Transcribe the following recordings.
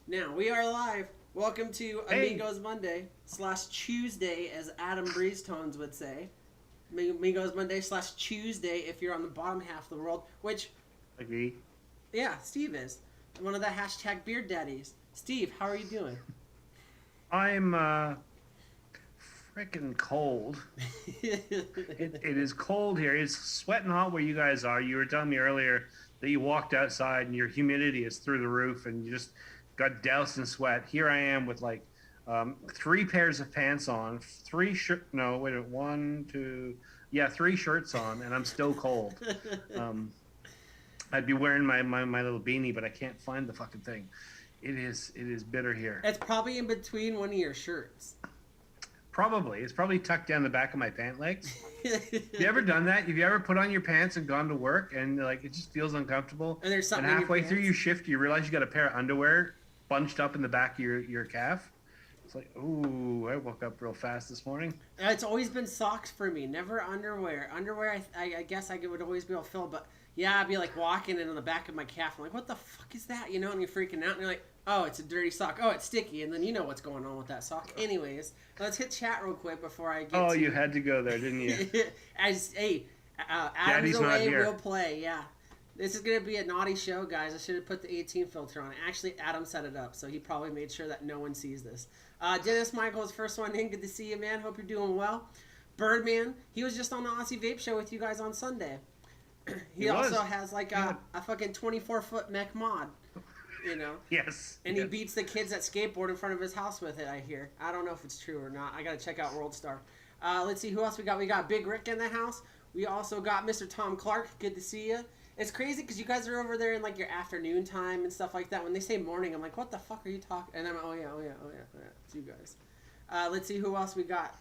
Now, we are live. Welcome to Hey, Amigos Monday / Tuesday, as Adam Breezetones would say. Amigos Monday / Tuesday if you're on the bottom half of the world, which, agree. yeah, Steve is. One of the hashtag beard daddies. Steve, how are you doing? I'm freaking cold. It is cold here. It's sweating hot where you guys are. You were telling me earlier that you walked outside and your humidity is through the roof and you just got doused in sweat. Here I am with like three pairs of pants on, three shirt. No, wait a minute, one, two, yeah, three shirts on, and I'm still cold. Um, I'd be wearing my little beanie, but I can't find the fucking thing. It is bitter here. It's probably in between one of your shirts. Probably. It's probably tucked down the back of my pant legs. Have you And ever done that? Have you ever put on your pants and gone to work and like it just feels uncomfortable? there's And something in your halfway through pants. your shift, you realize you got a pair of underwear bunched up in the back of your calf. It's like, ooh, I woke up real fast this morning. It's always been socks for me, never underwear. Underwear, I guess I would always be able to fill, but yeah, I'd be like walking in on the back of my calf. I'm like, what the fuck is that? You know, and you're freaking out, and you're like, oh, it's a dirty sock. Oh, it's sticky, and then you know what's going on with that sock. Anyways, let's hit chat real quick before I get Oh, to. you had to go there, didn't you? As hey, Adam's Daddy's not away, here. we'll play. Yeah, this is gonna be a naughty show, guys. I should have put the 18 filter on. Actually, Adam set it up, so he probably made sure that no one sees this. Dennis Michaels, first one in. Good to see you, man. Hope you're doing well. Birdman, he was just on the Aussie Vape Show with you guys on Sunday. He He also was. has like Yeah. a fucking 24-foot mech mod, you know. Yes. And he Yes. beats the kids at skateboard in front of his house with it, I hear. I don't know if it's true or not. I gotta check out World Star. Let's see who else we got. We got Big Rick in the house. We also got Mr. Tom Clark. Good to see you. It's crazy because you guys are over there in like your afternoon time and stuff like that. When they say morning, I'm like, what the fuck are you talking? And I'm like, oh yeah, oh yeah, oh yeah, oh yeah. It's you guys. Let's see who else we got.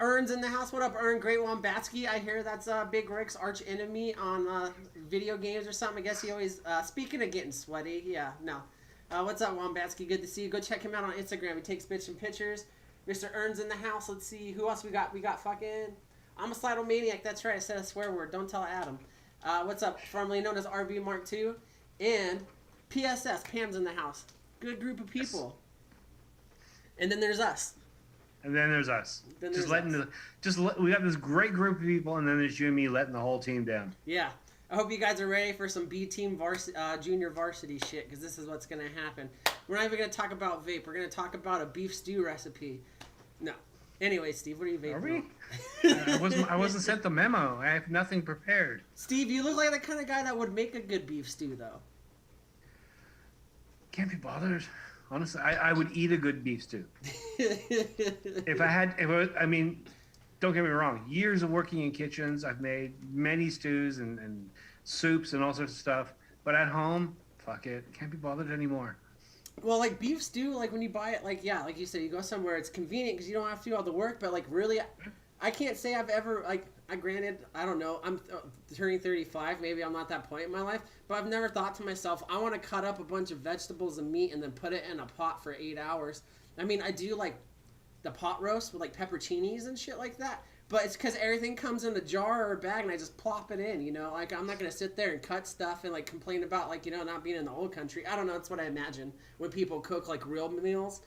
Ern's in the house. What up, Ern? Great Wombatsky. I hear that's Big Rick's arch enemy on video games or something. I guess he always. Speaking of getting sweaty, yeah, no. What's up, Wombatsky? Good to see you. Go check him out on Instagram. He takes bitchin' pictures. Mr. Ern's in the house. Let's see who else we got. We got fucking. I'm a Slidomaniac. That's right. I said a swear word. Don't tell Adam. What's up? Formerly known as RB Mark II. And PSS. Pam's in the house. Good group of people. And then there's us. And then there's us. Then Just there's letting us. we got this great group of people, and then there's you and me letting the whole team down. Yeah. I hope you guys are ready for some B team junior varsity shit, because this is what's going to happen. We're not even going to talk about vape. We're going to talk about a beef stew recipe. No. Anyway, Steve, what are you vaping Are we? on? I wasn't sent the memo. I have nothing prepared. Steve, you look like the kind of guy that would make a good beef stew, though. Can't be bothered. Honestly, I would eat a good beef stew. If I had, if it was, I mean, don't get me wrong. Years of working in kitchens, I've made many stews and soups and all sorts of stuff. But at home, fuck it. Can't be bothered anymore. Well, like beef stew, like when you buy it, like yeah, like you said, you go somewhere, it's convenient because you don't have to do all the work. But like really, I can't say I've ever like. I granted, I don't know. I'm turning 35. Maybe I'm not that point in my life, but I've never thought to myself, I want to cut up a bunch of vegetables and meat and then put it in a pot for 8 hours. I mean, I do like the pot roast with like pepperoncinis and shit like that. But it's because everything comes in a jar or a bag and I just plop it in, you know? Like, I'm not going to sit there and cut stuff and, like, complain about, like, you know, not being in the old country. I don't know. That's what I imagine when people cook, like, real meals.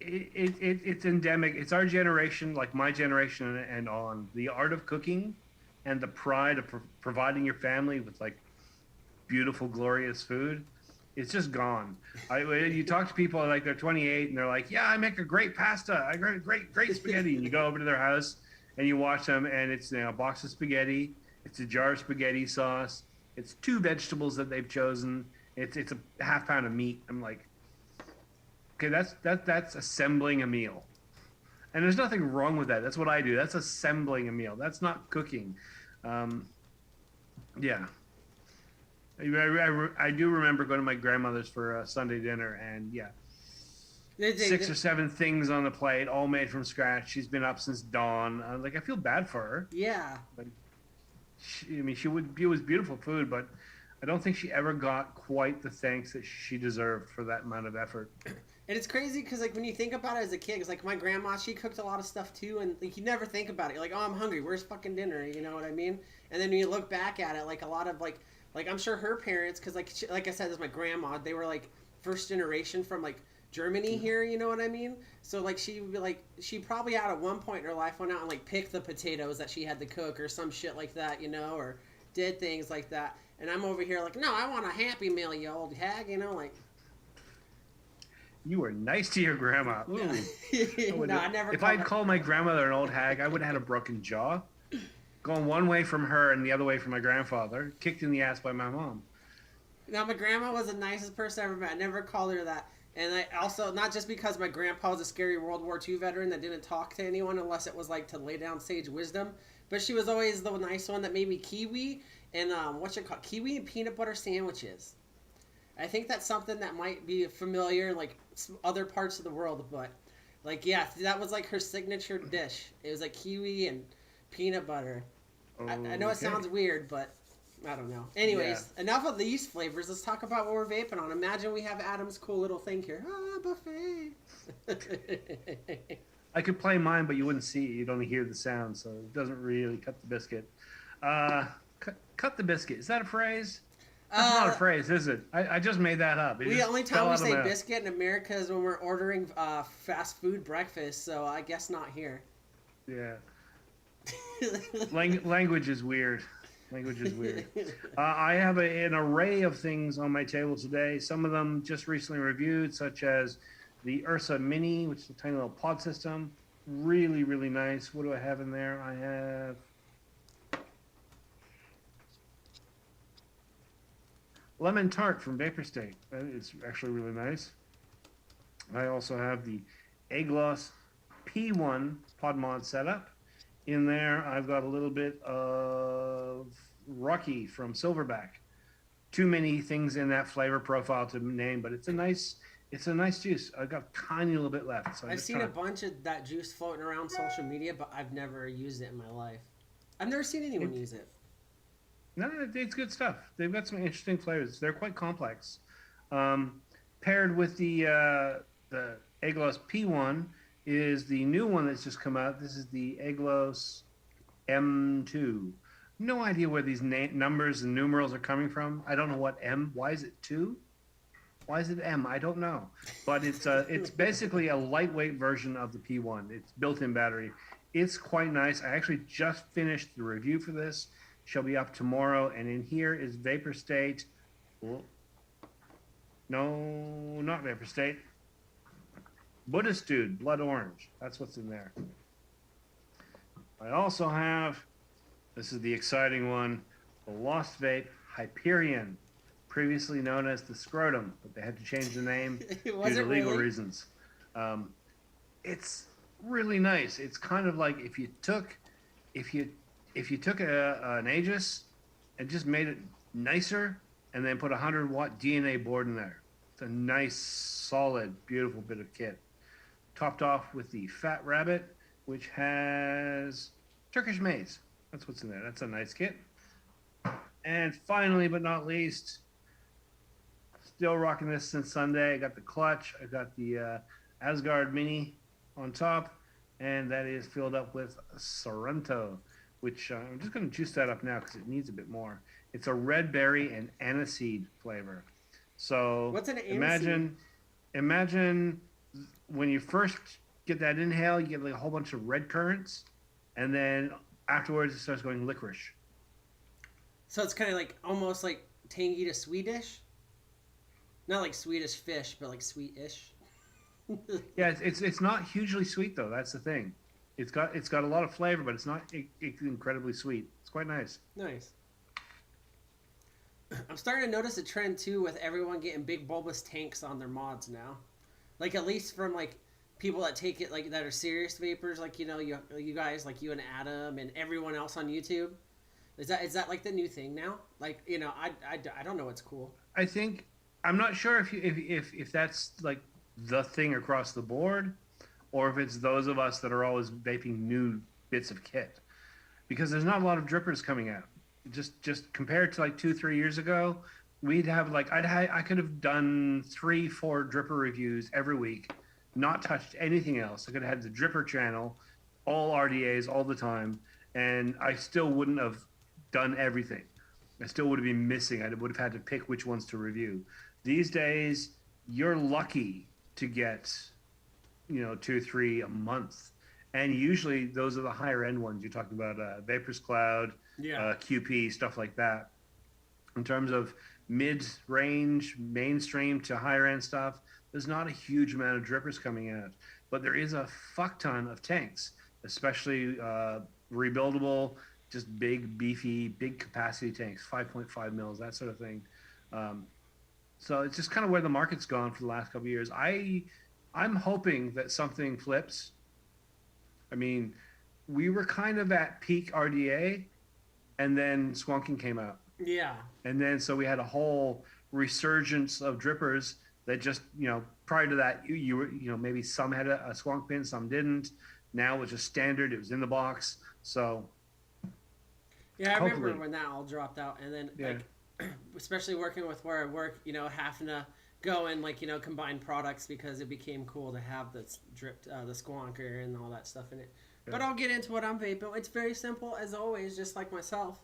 It's endemic. It's our generation, like my generation and on. The art of cooking and the pride of providing your family with like beautiful, glorious food. It's just gone. You talk to people like they're 28 and they're like, "Yeah, I make a great pasta. I make great spaghetti." And you go over to their house and you watch them, and it's a box of spaghetti. It's a jar of spaghetti sauce. It's two vegetables that they've chosen. It's a half pound of meat. I'm like, okay, that's assembling a meal, and there's nothing wrong with that. That's what I do. That's assembling a meal. That's not cooking. Um, yeah, I do remember going to my grandmother's for a Sunday dinner, and yeah, six or seven things on the plate, all made from scratch. She's been up since dawn. Like I feel bad for her, Yeah. but I mean, it was beautiful food, but I don't think she ever got quite the thanks that she deserved for that amount of effort. And it's crazy because, like, when you think about it as a kid, it's like my grandma, she cooked a lot of stuff too, and like you never think about it. You're like, oh, I'm hungry. Where's fucking dinner? You know what I mean? And then when you look back at it, like a lot of like I'm sure her parents, because like I said, this is my grandma. They were like first generation from like Germany here, you know what I mean? So like she would be like she probably at one point in her life went out and like picked the potatoes that she had to cook or some shit like that, you know, or did things like that. And I'm over here like, no, I want a Happy Meal, you old hag, you know, like. You were nice to your grandma. Ooh. No, I never. If I'd called my grandmother an old hag, I would have had a broken jaw. Going one way from her and the other way from my grandfather. Kicked in the ass by my mom. Now, my grandma was the nicest person I ever met. I never called her that. And I also, not just because my grandpa was a scary World War II veteran that didn't talk to anyone unless it was like to lay down sage wisdom, but she was always the nice one that made me kiwi and kiwi and peanut butter sandwiches. I think that's something that might be familiar in like other parts of the world, but like yeah, that was like her signature dish. It was like kiwi and peanut butter. I know it sounds weird, but I don't know. Anyways, enough of these flavors. Let's talk about what we're vaping on. Imagine we have Adam's cool little thing here. Ah, buffet. I could play mine, but you wouldn't see it. You'd only hear the sound, so it doesn't really cut the biscuit. Cut the biscuit. Is that a phrase? That's not a phrase, is it? I just made that up. The only time we say biscuit in America is when we're ordering fast food breakfast, so I guess not here. Yeah. Language is weird. Language is weird. I have an array of things on my table today. Some of them just recently reviewed, such as the Ursa Mini, which is a tiny little pod system. Really, really nice. What do I have in there? I have Lemon Tart from Vapor State. That is actually really nice. I also have the Aglos P1 pod mod setup. In there, I've got a little bit of Rocky from Silverback. Too many things in that flavor profile to name, but it's a nice juice. I've got a tiny little bit left. So I've seen a bunch of that juice floating around social media, but I've never used it in my life. I've never seen anyone use it. No, it's good stuff. They've got some interesting flavors. They're quite complex. Paired with the Aglos P1 is the new one that's just come out. This is the Aglos M2. No idea where these numbers and numerals are coming from. I don't know what M. Why is it 2? Why is it M? I don't know. But it's basically a lightweight version of the P1. It's built-in battery. It's quite nice. I actually just finished the review for this. Shall be up tomorrow. And in here is Vapor State. No, not Vapor State. Buddhist Dude, Blood Orange. That's what's in there. I also have, this is the exciting one, the Lost Vape Hyperion, previously known as the Scrotum, but they had to change the name due to legal reasons. It's really nice. It's kind of like if you took an Aegis and just made it nicer and then put a 100-watt DNA board in there. It's a nice, solid, beautiful bit of kit. Topped off with the Fat Rabbit, which has Turkish maize. That's what's in there. That's a nice kit. And finally, but not least, still rocking this since Sunday. I got the clutch. I got the Asgard Mini on top, and that is filled up with Sorrento, which I'm just going to juice that up now because it needs a bit more. It's a red berry and aniseed flavor. So what's an aniseed? Imagine when you first get that inhale, you get like a whole bunch of red currants, and then afterwards it starts going licorice. So it's kind of like almost like tangy to Swedish. Not like Swedish fish, but like sweetish. Yeah, it's not hugely sweet though. That's the thing. It's got a lot of flavor, but it's not incredibly sweet. It's quite nice. Nice. I'm starting to notice a trend too with everyone getting big bulbous tanks on their mods now. Like at least from like people that take it like that are serious vapors, like you know you guys like you and Adam and everyone else on YouTube. Is that like the new thing now? Like you know I don't know what's cool. I think I'm not sure if that's like the thing across the board, or if it's those of us that are always vaping new bits of kit, because there's not a lot of drippers coming out. Just compared to like 2-3 years ago, we'd have like I could have done 3-4 dripper reviews every week, not touched anything else. I could have had the dripper channel, all RDAs all the time, and I still wouldn't have done everything. I still would have been missing. I would have had to pick which ones to review. These days, you're lucky to get, 2 3 a month, and usually those are the higher end ones. You're talking about Vapors Cloud, Yeah. QP, stuff like that. In terms of mid range, mainstream to higher end stuff, there's not a huge amount of drippers coming out, but there is a fuck ton of tanks, especially rebuildable, just big, beefy, big capacity tanks, 5.5 mils, that sort of thing. Um, so it's just kind of where the market's gone for the last couple of years. I'm hoping that something flips. I mean, we were kind of at peak RDA, and then Swanking came out. Yeah. And then so we had a whole resurgence of drippers that just, prior to that, you were, maybe some had a squonk pin, some didn't. Now it was just standard. It was in the box. So Yeah, I hopefully, remember when that all dropped out, and then yeah, like, especially working with where I work, having to go and like combine products because it became cool to have the dripped, the squonker and all that stuff in it. yeah. But I'll get into what I'm vaping. It's very simple as always, just like myself.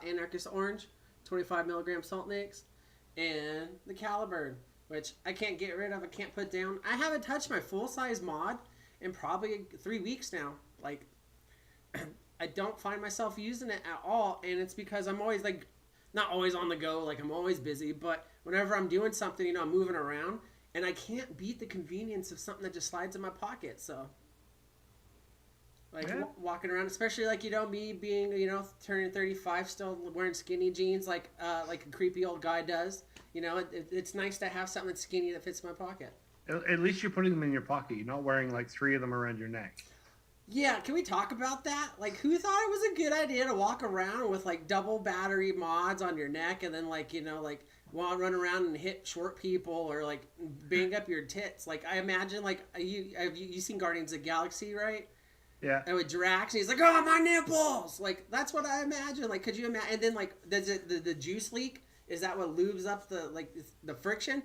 Anarchist Orange, 25 milligram salt nicks, and the Caliburn, which I can't get rid of. I can't put down. I haven't touched my full size mod in probably 3 weeks now. Like, I don't find myself using it at all, and it's because I'm always like, not always on the go. Like I'm always busy, but whenever I'm doing something, I'm moving around, and I can't beat the convenience of something that just slides in my pocket. So. Like Yeah. walking around, especially like me being turning 35, still wearing skinny jeans like a creepy old guy does. It's nice to have something that's skinny that fits my pocket. At least you're putting them in your pocket. You're not wearing like 3 of them around your neck. Yeah, can we talk about that? Like, who thought it was a good idea to walk around with like double battery mods on your neck and then like run around and hit short people or like bang up your tits? Like, I imagine like you seen Guardians of the Galaxy, right? Yeah. And with Drax, he's like, "Oh, my nipples!" Like that's what I imagine. Like, could you imagine? And then like, does it the juice leak? Is that what lubes up the friction?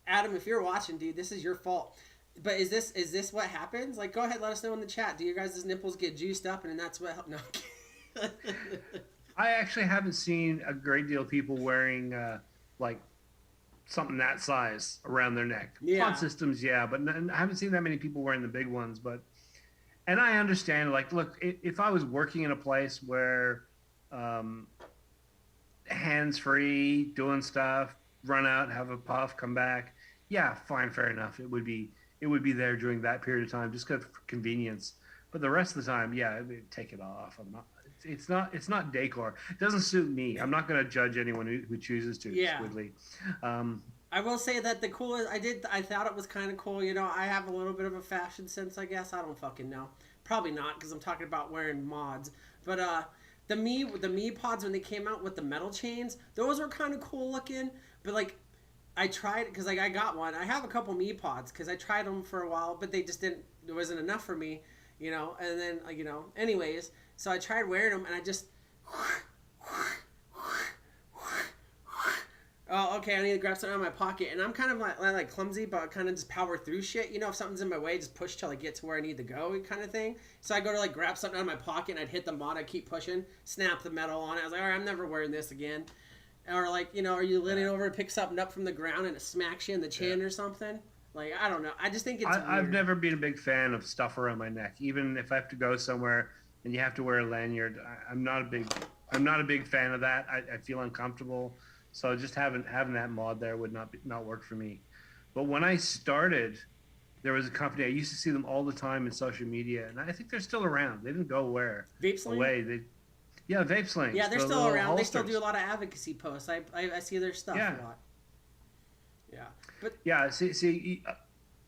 Adam, if you're watching, dude, this is your fault. But is this what happens? Like, go ahead, let us know in the chat. Do your guys' nipples get juiced up, and that's what? No. I actually haven't seen a great deal of people wearing like something that size around their neck. Yeah. Pod systems, yeah, but I haven't seen that many people wearing the big ones. And I understand, like, look, if I was working in a place where hands-free, doing stuff, run out, have a puff, come back, yeah, fine, fair enough. It would be there during that period of time, just for convenience. But the rest of the time, yeah, take it off. It's not decor. It doesn't suit me. I'm not going to judge anyone who chooses to. Yeah. Squidly. I will say that the coolest I thought it was kind of cool. I have a little bit of a fashion sense, I guess. I don't fucking know. Probably not, because I'm talking about wearing mods. But the me pods when they came out with the metal chains, those were kind of cool looking. But like, I tried because like I got one. I have a couple me pods because I tried them for a while, but they just didn't. It wasn't enough for me, And then anyways, so I tried wearing them, and I just. Oh, okay, I need to grab something out of my pocket. And I'm kind of like clumsy, but I kind of just power through shit. If something's in my way, just push till I get to where I need to go kind of thing. So I go to like grab something out of my pocket, and I'd hit the mod, I'd keep pushing, snap the metal on it. I was like, all right, I'm never wearing this again. Or like, are you leaning over to pick something up from the ground and it smacks you in the chin or something? Like, I don't know. I just think it's weird. I've never been a big fan of stuff around my neck. Even if I have to go somewhere and you have to wear a lanyard, I'm not a big fan of that. I feel uncomfortable. So just having that mod there would not work for me. But when I started, there was a company, I used to see them all the time in social media, and I think they're still around. They didn't go away. Vape Sling. Yeah, they're still around. Holsters. They still do a lot of advocacy posts. I see their stuff a lot. Yeah. But yeah, see,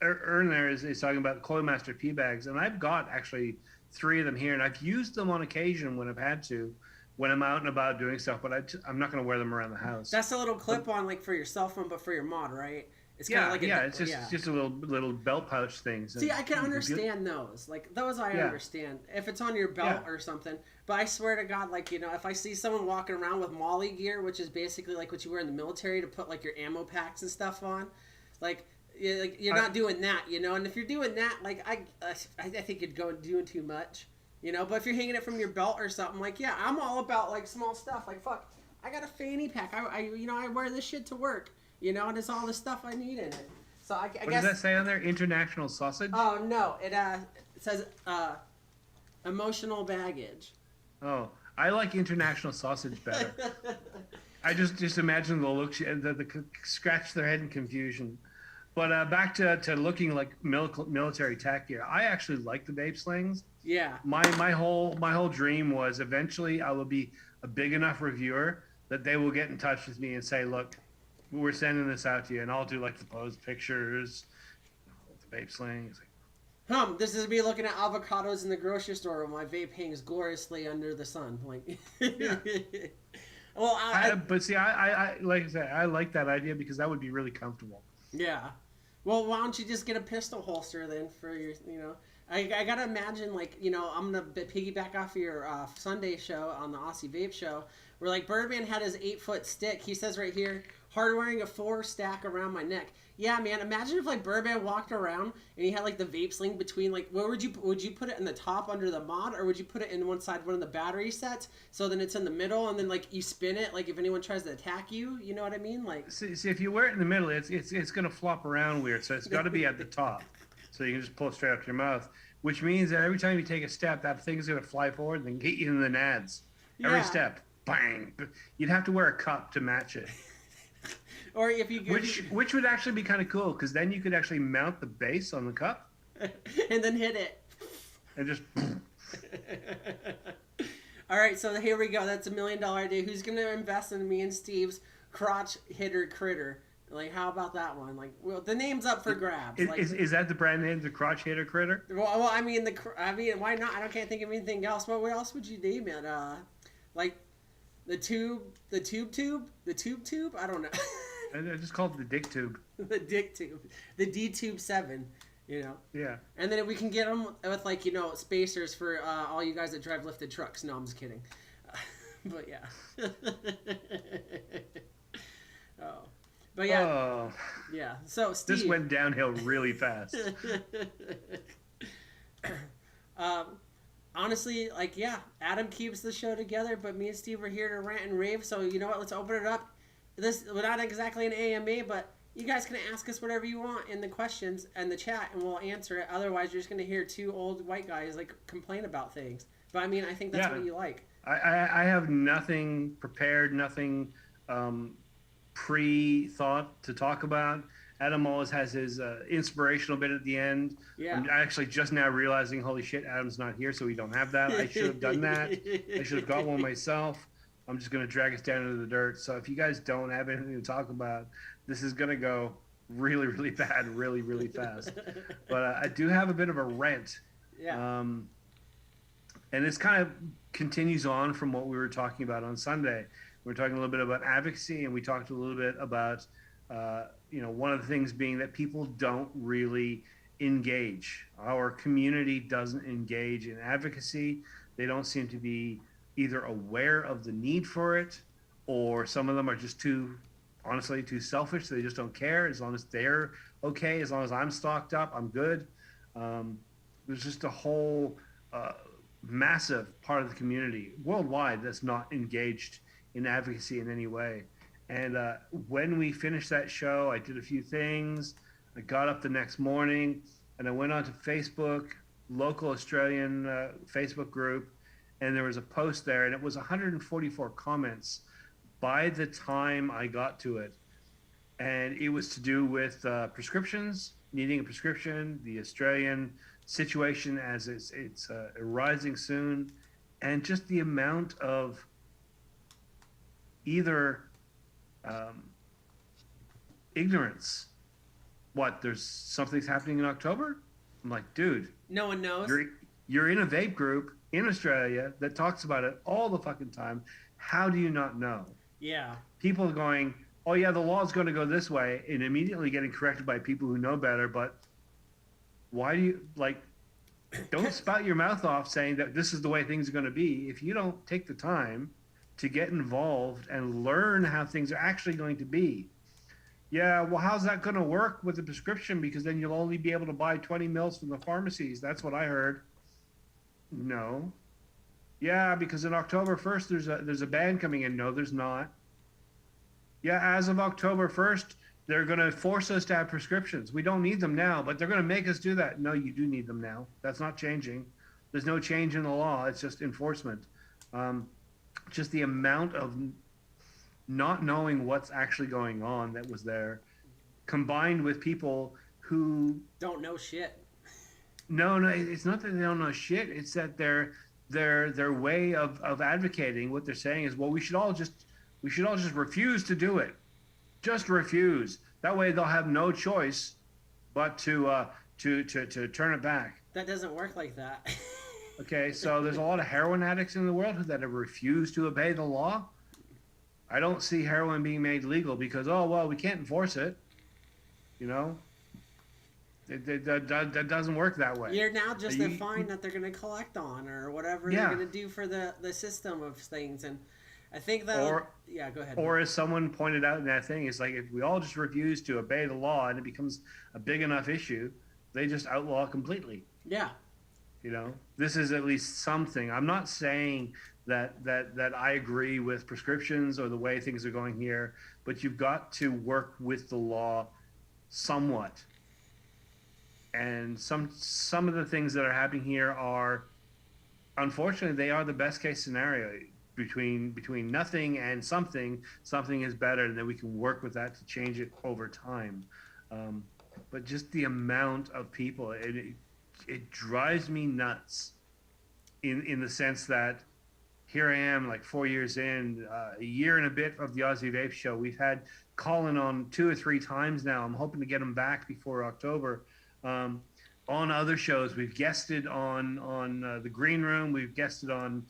Ern there is talking about Cloymaster P bags, and I've got actually 3 of them here, and I've used them on occasion when I've had to. When I'm out and about doing stuff, but I'm not going to wear them around the house. That's a little clip on like for your cell phone, but for your mod, right? It's kind of like it's just a little belt pouch thing. See, I can understand those. Like those, I understand if it's on your belt or something. But I swear to God, like if I see someone walking around with Molly gear, which is basically like what you wear in the military to put like your ammo packs and stuff on, like you're not doing that, And if you're doing that, like I think you'd go doing too much. But if you're hanging it from your belt or something, like, I'm all about, like, small stuff. Like, fuck, I got a fanny pack. I wear this shit to work. and it's all the stuff I need in it. So I What guess. does that say on there? International sausage? Oh no, it says emotional baggage. Oh, I like international sausage better. I just imagine the look, the scratch their head in confusion. But back to looking like military tack gear. I actually like the vape slings. Yeah. My whole dream was eventually I will be a big enough reviewer that they will get in touch with me and say, look, we're sending this out to you, and I'll do like the pose pictures, with the vape slings. This is me looking at avocados in the grocery store while my vape hangs gloriously under the sun. Like, Yeah. well, But see, I like I said, I like that idea because that would be really comfortable. yeah. Well, why don't you just get a pistol holster then for your. I gotta imagine, like, I'm gonna piggyback off of your Sunday show on the Aussie Vape Show, where, like, Birdman had his 8-foot stick. He says right here, hard wearing a 4 stack around my neck. Yeah, man, imagine if, like, Birdman walked around and he had, like, the vape sling between, like, where would you put it in the top under the mod, or would you put it in one side, one of the battery sets, so then it's in the middle, and then, like, you spin it, like, if anyone tries to attack you, you know what I mean? Like, See, if you wear it in the middle, it's gonna flop around weird, so it's got to be at the top, so you can just pull it straight up to your mouth. Which means that every time you take a step, that thing's gonna fly forward and get you in the nads. Every Yeah. step, bang! You'd have to wear a cup to match it. or if you Which would actually be kind of cool because then you could actually mount the base on the cup and then hit it. and just. All right, so here we go. That's $1 million idea. Who's gonna invest in me and Steve's crotch hitter critter? Like, how about that one? Like, well, the name's up for grabs. Is that the brand name, the crotch hitter critter? Well, I mean, why not? Can't think of anything else. What else would you name it? Like the tube. I don't know. I just called it the dick tube. The dick tube, the D tube 7. Yeah. And then we can get them with, like, spacers for all you guys that drive lifted trucks. No, I'm just kidding. But yeah. Oh. But yeah. Oh, Yeah. So Steve. this went downhill really fast. Honestly, like, yeah, Adam keeps the show together, but me and Steve are here to rant and rave. So you know what? Let's open it up. We're not exactly an AMA, but you guys can ask us whatever you want in the questions and the chat, and we'll answer it. Otherwise, you're just going to hear 2 old white guys, like, complain about things. But I mean, I think that's what you like. I have nothing prepared, nothing pre-thought to talk about. Adam always has his inspirational bit at the end. Yeah. I'm actually just now realizing, holy shit, Adam's not here, so we don't have that. I should have done that. I should have got one myself. I'm just going to drag us down into the dirt. So if you guys don't have anything to talk about, this is going to go really, really bad, really, really fast. But I do have a bit of a rant. Yeah. And this kind of continues on from what we were talking about on Sunday. We were talking a little bit about advocacy, and we talked a little bit about, one of the things being that people don't really engage. Our community doesn't engage in advocacy. They don't seem to be either aware of the need for it, or some of them are just too selfish. They just don't care. As long as they're okay, as long as I'm stocked up, I'm good. There's just a whole massive part of the community worldwide that's not engaged in advocacy in any way. And when we finished that show, I did a few things. I got up the next morning and I went onto Facebook, local Australian Facebook group, and there was a post there, and it was 144 comments by the time I got to it. And it was to do with prescriptions, needing a prescription, the Australian situation as it's rising soon, and just the amount of either ignorance. What, there's something's happening in October? I'm like, dude, no one knows. You're in a vape group in Australia that talks about it all the fucking time. How do you not know? Yeah. People going, oh yeah, the law is going to go this way, and immediately getting corrected by people who know better. But why do you, like, don't spout your mouth off saying that this is the way things are going to be if you don't take the time to get involved and learn how things are actually going to be. Yeah, well, how's that going to work with the prescription? Because then you'll only be able to buy 20 mils from the pharmacies. That's what I heard. No. Yeah, because in October 1st, there's a ban coming in. No, there's not. Yeah, as of October 1st, They're going to force us to have prescriptions. We don't need them now, but they're going to make us do that. No, you do need them now. That's not changing. There's no change in the law. It's just enforcement. Um, just the amount of not knowing what's actually going on that was there, combined with people who don't know shit. No, it's not that they don't know shit. It's that their way of advocating what they're saying is, well, we should all just refuse to do it. Just refuse. That way they'll have no choice but to turn it back. That doesn't work like that. Okay, so there's a lot of heroin addicts in the world that have refused to obey the law. I don't see heroin being made legal because, oh, well, we can't enforce it. You know? That doesn't work that way. You're now just a fine that they're going to collect on or whatever they're going to do for the system of things. And I think that... yeah, go ahead. Or as someone pointed out in that thing, it's like if we all just refuse to obey the law and it becomes a big enough issue, they just outlaw completely. Yeah. You know, this is at least something. I'm not saying that I agree with prescriptions or the way things are going here, but you've got to work with the law somewhat. And some of the things that are happening here are, unfortunately, they are the best case scenario. Between nothing and something is better, and then we can work with that to change it over time. But just the amount of people, it drives me nuts in the sense that here I am, like 4 years in, a year and a bit of the Aussie Vape Show. We've had Colin on 2 or 3 times now. I'm hoping to get him back before October. On other shows, we've guested on the Green Room. We've guested on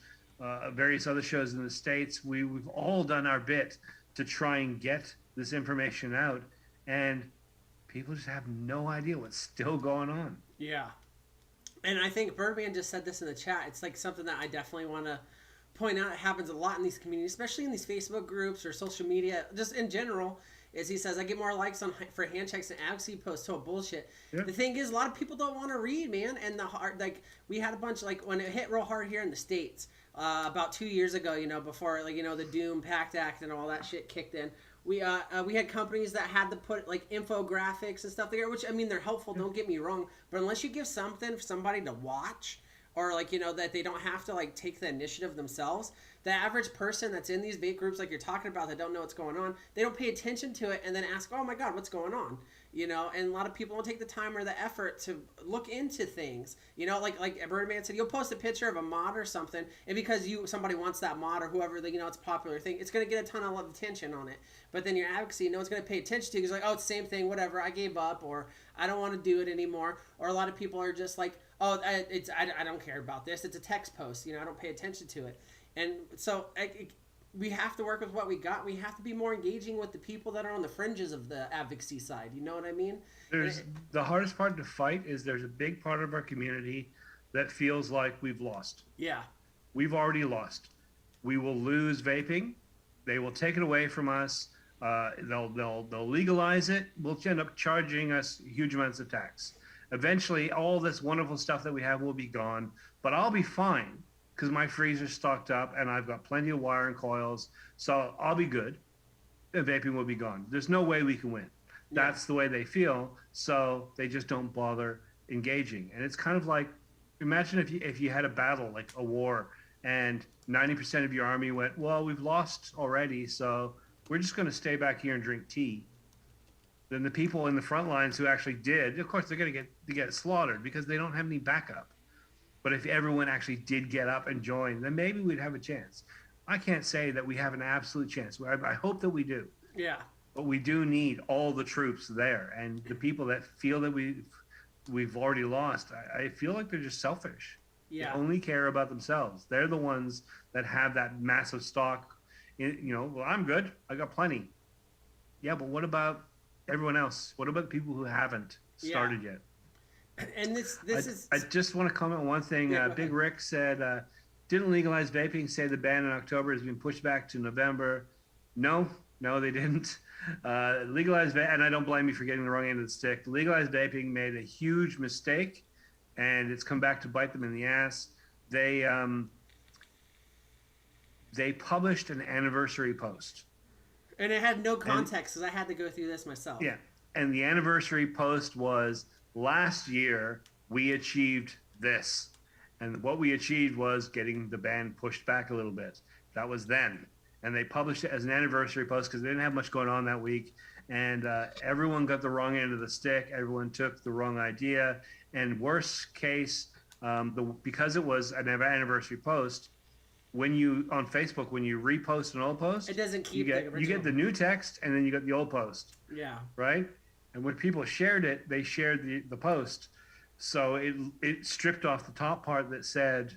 various other shows in the States. We've all done our bit to try and get this information out, and people just have no idea what's still going on. Yeah. And I think Birdman just said this in the chat. It's like something that I definitely want to point out. It happens a lot in these communities, especially in these Facebook groups or social media, just in general. Is he says, I get more likes for hand checks and advocacy posts. So bullshit. Yeah. The thing is, a lot of people don't want to read, man. And we had a bunch, like when it hit real hard here in the States, about 2 years ago, before the Doom Pact Act and all that shit kicked in. We had companies that had to put like infographics and stuff there, which I mean they're helpful. Don't get me wrong, but unless you give something for somebody to watch, or that they don't have to take the initiative themselves. The average person that's in these vape groups like you're talking about that don't know what's going on, they don't pay attention to it and then ask, oh my God, what's going on? And a lot of people don't take the time or the effort to look into things. Like Birdman said, you'll post a picture of a mod or something, and because somebody wants that mod or whoever, it's a popular thing, it's going to get a ton of attention on it. But then your advocacy, no one's going to pay attention to it. It's like, oh, it's the same thing, whatever, I gave up, or I don't want to do it anymore. Or a lot of people are just like, oh, I don't care about this. It's a text post. I don't pay attention to it. And so we have to work with what we got. We have to be more engaging with the people that are on the fringes of the advocacy side. You know what I mean? The hardest part to fight is there's a big part of our community that feels like we've lost. Yeah. We've already lost. We will lose vaping. They will take it away from us. They'll legalize it. We'll end up charging us huge amounts of tax. Eventually, all this wonderful stuff that we have will be gone, but I'll be fine because my freezer's stocked up and I've got plenty of wire and coils, so I'll be good. The vaping will be gone. There's no way we can win. That's the way they feel, so they just don't bother engaging. And it's kind of like, imagine if you had a battle, like a war, and 90% of your army went, well, we've lost already, so we're just going to stay back here and drink tea. Then the people in the front lines who actually did, of course, they're going to get slaughtered because they don't have any backup. But if everyone actually did get up and join, then maybe we'd have a chance. I can't say that we have an absolute chance. I hope that we do. Yeah. But we do need all the troops there. And the people that feel that we've already lost, I feel like they're just selfish. Yeah. They only care about themselves. They're the ones that have that massive stock. Well, I'm good. I got plenty. Yeah, but what about everyone else? What about the people who haven't started yet? And this is... I just want to comment on one thing. Big Rick said, didn't legalize vaping, say the ban in October has been pushed back to November. No, they didn't. Legalized and I don't blame you for getting the wrong end of the stick. Legalized vaping made a huge mistake, and it's come back to bite them in the ass. They published an anniversary post And it had no And context because I had to go through this myself. yeah, and the anniversary post was last year we achieved this. And what we achieved was getting the band pushed back a little bit. That was then. And they published it as an anniversary post because they didn't have much going on that week. And everyone got the wrong end of the stick. Everyone took the wrong idea. And worst case, because it was an anniversary post, when you on Facebook, when you repost an old post, It doesn't you keep the get you original. get the new text and then you get the old post, Yeah. right? And when people shared it, they shared the post. So it stripped off the top part that said,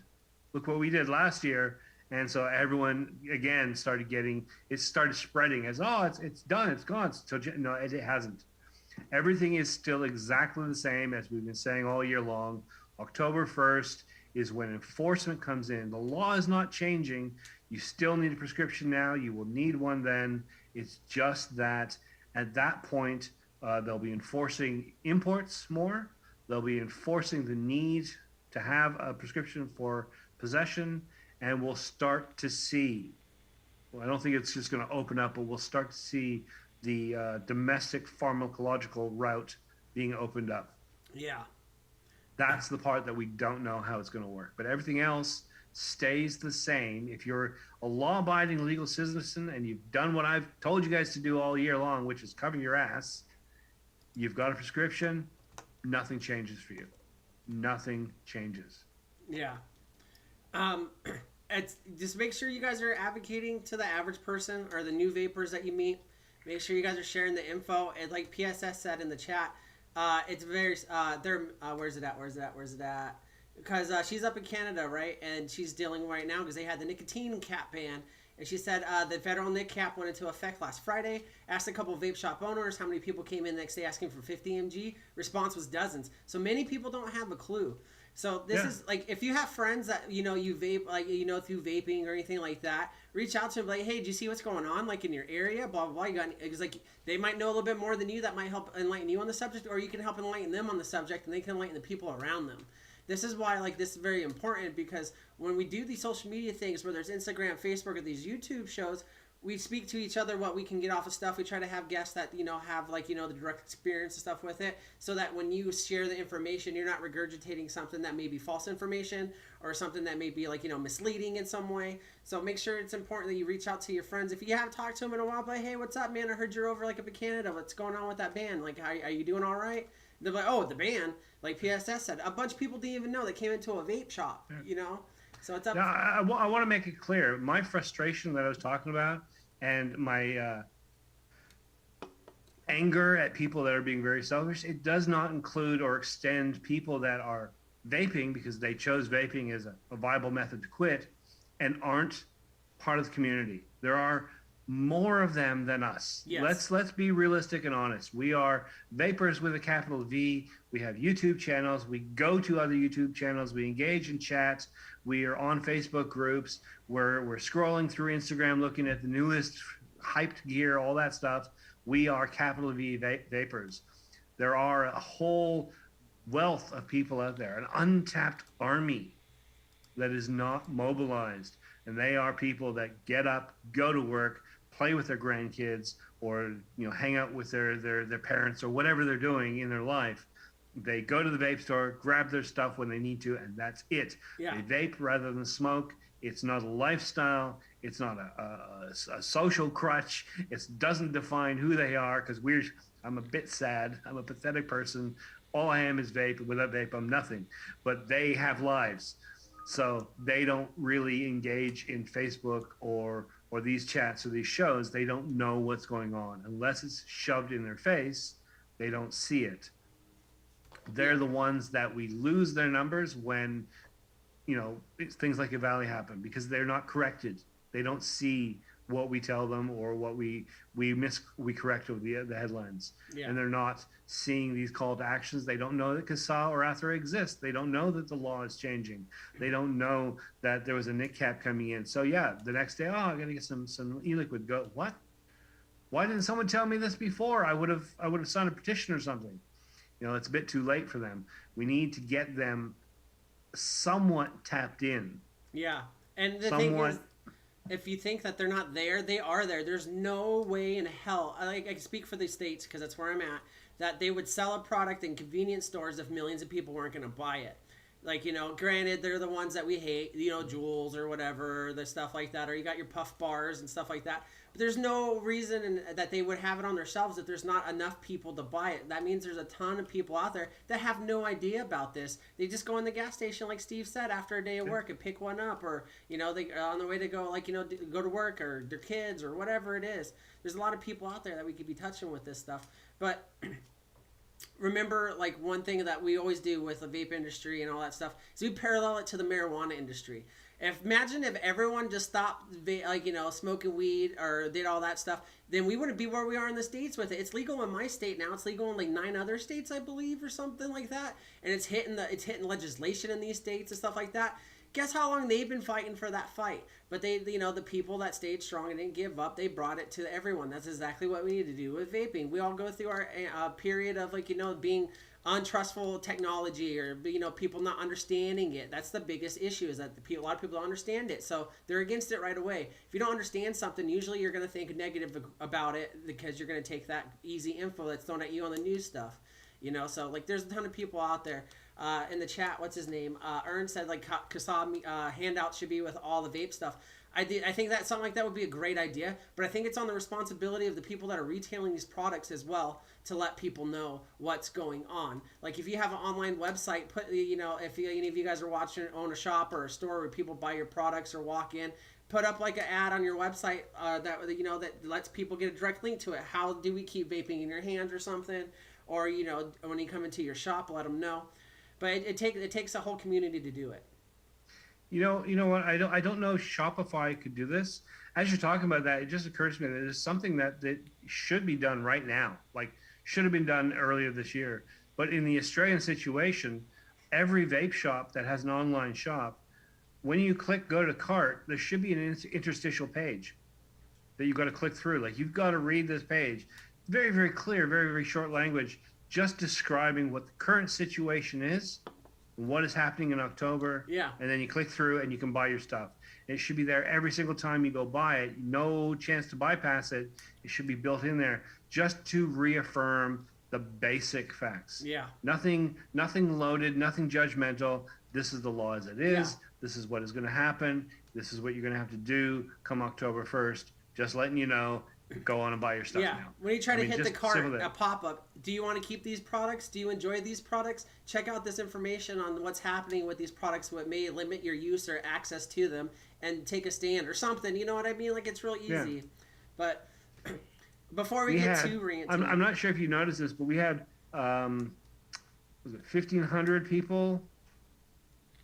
look what we did last year. And so everyone again started getting it started spreading as it's done, it's gone. So no, it hasn't. Everything is still exactly the same as we've been saying all year long. October 1st is when enforcement comes in. The law is not changing. You still need a prescription now. You will need one then. It's just that at that point, they'll be enforcing imports more. They'll be enforcing the need to have a prescription for possession. And we'll start to see, well, I don't think it's just going to open up, but we'll start to see the domestic pharmacological route being opened up. Yeah. That's the part that we don't know how it's going to work. But everything else stays the same. If you're a law-abiding legal citizen and you've done what I've told you guys to do all year long, which is cover your ass, you've got a prescription, nothing changes for you. Nothing changes. Yeah. It's just make sure you guys are advocating to the average person or the new vapors that you meet. Make sure you guys are sharing the info. And like PSS said in the chat, it's very where's it at? Because she's up in Canada, right? And she's dealing right now because they had the nicotine cap ban. And she said the federal nic cap went into effect last Friday. Asked a couple of vape shop owners how many people came in the next day asking for 50 mg. Response was dozens. So many people don't have a clue. So this is like, if you have friends that you vape, like through vaping or anything like that, reach out to them like, hey, do you see what's going on like in your area? Blah blah blah. You got, because like they might know a little bit more than you, that might help enlighten you on the subject, or you can help enlighten them on the subject, and they can enlighten the people around them. This is why like this is very important, because when we do these social media things, where there's Instagram, Facebook, or these YouTube shows, we speak to each other what we can get off of stuff. We try to have guests that have like the direct experience and stuff with it, so that when you share the information, you're not regurgitating something that may be false information or something that may be like misleading in some way. So make sure it's important that you reach out to your friends if you haven't talked to them in a while. But hey, what's up, man? I heard you're over like up in Canada. What's going on with that band? Like, are you doing all right? They're like, oh, the band. Like PSS said, a bunch of people didn't even know they came into a vape shop. So it's up. Now, I want to make it clear. My frustration that I was talking about and my anger at people that are being very selfish, it does not include or extend people that are vaping because they chose vaping as a viable method to quit and aren't part of the community. There are more of them than us. Yes. Let's be realistic and honest. We are vapors with a capital V. We have YouTube channels. We go to other YouTube channels. We engage in chats. We are on Facebook groups. We're scrolling through Instagram, looking at the newest hyped gear, all that stuff. We are capital V vapors. There are a whole wealth of people out there, an untapped army that is not mobilized. And they are people that get up, go to work, play with their grandkids, or hang out with their parents, or whatever they're doing in their life. They go to the vape store, grab their stuff when they need to, and that's it. Yeah. They vape rather than smoke. It's not a lifestyle. It's not a social crutch. It doesn't define who they are, because I'm a bit sad. I'm a pathetic person. All I am is vape. Without vape, I'm nothing. But they have lives. So they don't really engage in Facebook or these chats or these shows. They don't know what's going on. Unless it's shoved in their face, they don't see it. They're the ones that we lose their numbers when, things like a Valley happen, because they're not corrected. They don't see what we tell them or what we correct over the headlines. Yeah. And they're not seeing these call to actions. They don't know that CASA or ATHRA exists. They don't know that the law is changing. They don't know that there was a nic cap coming in. So yeah, the next day, I gotta get some e-liquid. Go, what? Why didn't someone tell me this before? I would have signed a petition or something. It's a bit too late for them. We need to get them somewhat tapped in. Yeah. And the thing is, if you think that they're not there, they are there. There's no way in hell. I can speak for the states because that's where I'm at. That they would sell a product in convenience stores if millions of people weren't going to buy it. Like, granted, they're the ones that we hate, Juuls or whatever, the stuff like that, or you got your Puff Bars and stuff like that. But there's no reason that they would have it on their shelves if there's not enough people to buy it. That means there's a ton of people out there that have no idea about this. They just go in the gas station, like Steve said, after a day of work and pick one up, or, they on the way to go, go to work or their kids or whatever it is. There's a lot of people out there that we could be touching with this stuff. But remember, like, one thing that we always do with the vape industry and all that stuff is we parallel it to the marijuana industry. Imagine if everyone just stopped, smoking weed or did all that stuff, then we wouldn't be where we are in the States with it. It's legal in my state now. It's legal in like 9 other states, I believe, or something like that. And it's hitting legislation in these states and stuff like that. Guess how long they've been fighting for that fight? But they, the people that stayed strong and didn't give up, they brought it to everyone. That's exactly what we need to do with vaping. We all go through our period of being untrustful technology, or people not understanding it. That's the biggest issue, is that a lot of people don't understand it, so they're against it right away. If you don't understand something, usually you're going to think negative about it because you're going to take that easy info that's thrown at you on the news stuff. So like there's a ton of people out there. In the chat, what's his name? Ern said like Kasab handouts should be with all the vape stuff. I think that something like that would be a great idea, but I think it's on the responsibility of the people that are retailing these products as well to let people know what's going on. Like if you have an online website, if any of you guys are watching, own a shop or a store where people buy your products or walk in, put up like an ad on your website that lets people get a direct link to it. How do we keep vaping in your hands or something? Or when you come into your shop, let them know. But it takes a whole community to do it. You know what? I don't know if Shopify could do this. As you're talking about that, it just occurs to me that it's something that should be done right now. Like, should have been done earlier this year. But in the Australian situation, every vape shop that has an online shop, when you click go to cart, there should be an interstitial page that you've got to click through. Like, you've got to read this page. Very, very clear, very, very short language, just describing what the current situation is, what is happening in October. Yeah. And then you click through and you can buy your stuff. It should be there every single time you go buy it. No chance to bypass it. It should be built in there just to reaffirm the basic facts. Yeah. Nothing loaded, nothing judgmental. This is the law as it is. Yeah. This is what is going to happen. This is what you're going to have to do come October 1st. Just letting you know. Go on and buy your stuff now. When you try to hit the cart, a pop-up, do you want to keep these products? Do you enjoy these products? Check out this information on what's happening with these products, what may limit your use or access to them, and take a stand or something. You know what I mean? Like, it's real easy. Yeah. But before we get too ranty. I'm not sure if you noticed this, but we had, was it 1,500 people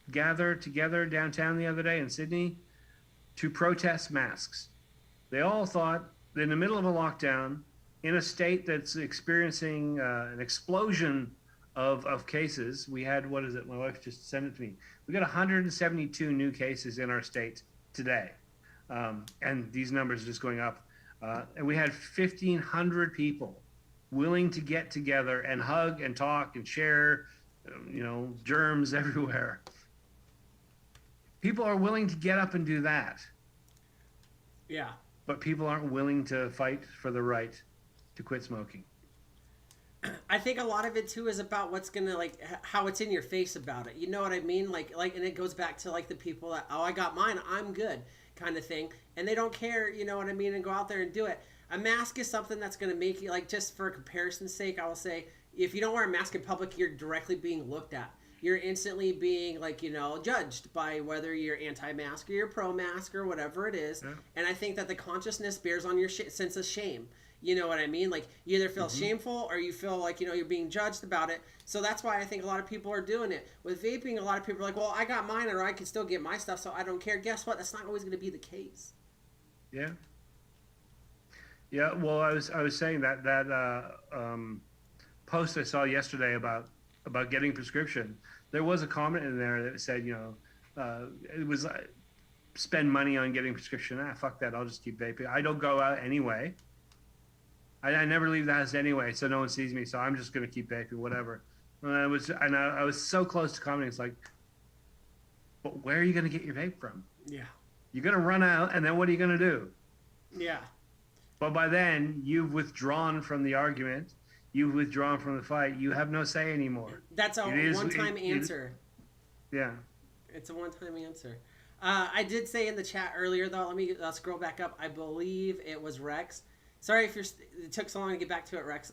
gather together downtown the other day in Sydney to protest masks. They all thought, in the middle of a lockdown, in a state that's experiencing an explosion of cases. We had, what is it? My wife just sent it to me. We got 172 new cases in our state today. And these numbers are just going up. And we had 1,500 people willing to get together and hug and talk and share, germs everywhere. People are willing to get up and do that. Yeah. But people aren't willing to fight for the right to quit smoking. I think a lot of it too is about what's gonna how it's in your face about it. You know what I mean? Like, and it goes back to like the people that, oh, I got mine, I'm good, kind of thing, and they don't care. You know what I mean? And go out there and do it. A mask is something that's gonna make you, like, just for comparison's sake, I will say, if you don't wear a mask in public, you're directly being looked at. You're instantly being, judged by whether you're anti-mask or you're pro-mask or whatever it is. Yeah. And I think that the consciousness bears on your sense of shame. You know what I mean? Like, you either feel shameful or you feel like, you're being judged about it. So that's why I think a lot of people are doing it. With vaping, a lot of people are like, well, I got mine or I can still get my stuff, so I don't care. Guess what? That's not always going to be the case. Yeah. Yeah, well, I was saying that post I saw yesterday about getting prescription, there was a comment in there that said, it was spend money on getting prescription. Fuck that. I'll just keep vaping. I don't go out anyway. I never leave the house anyway, so no one sees me. So I'm just going to keep vaping, whatever. And I was so close to commenting. It's like, but where are you going to get your vape from? Yeah. You're going to run out, and then what are you going to do? Yeah. But by then, you've withdrawn from the argument. You've withdrawn from the fight. You have no say anymore. That's a one-time answer. Yeah. It's a one-time answer. I did say in the chat earlier, though, let me scroll back up. I believe it was Rex. Sorry if it took so long to get back to it, Rex.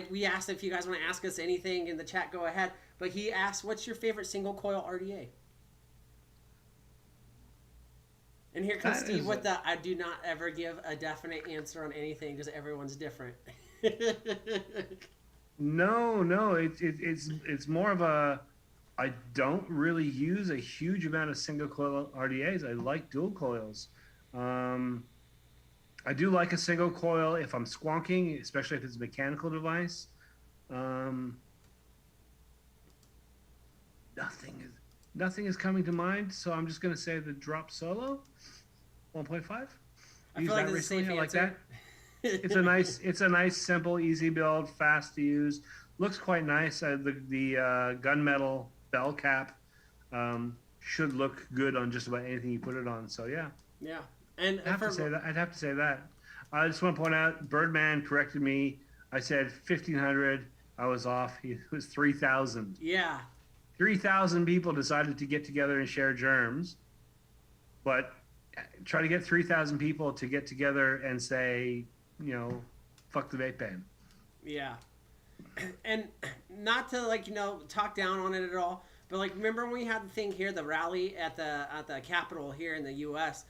We asked if you guys want to ask us anything in the chat, go ahead. But he asked, what's your favorite single-coil RDA? And here comes Steve with the, I do not ever give a definite answer on anything because everyone's different. No, it's more of a, I don't really use a huge amount of single coil RDAs. I like dual coils. I do like a single coil if I'm squonking, especially if it's a mechanical device. Nothing is coming to mind, so I'm just going to say the drop solo 1.5. I feel like this is a safe answer. It's a nice, simple, easy build, fast to use. Looks quite nice. The gunmetal bell cap should look good on just about anything you put it on. So yeah. Yeah, and I'd have to say that. I just want to point out, Birdman corrected me. I said 1,500. I was off. It was 3,000. Yeah. 3,000 people decided to get together and share germs, but try to get 3,000 people to get together and say, fuck the vape ban. Yeah. And not to talk down on it at all, but remember when we had the thing here, the rally at the Capitol here in the U.S.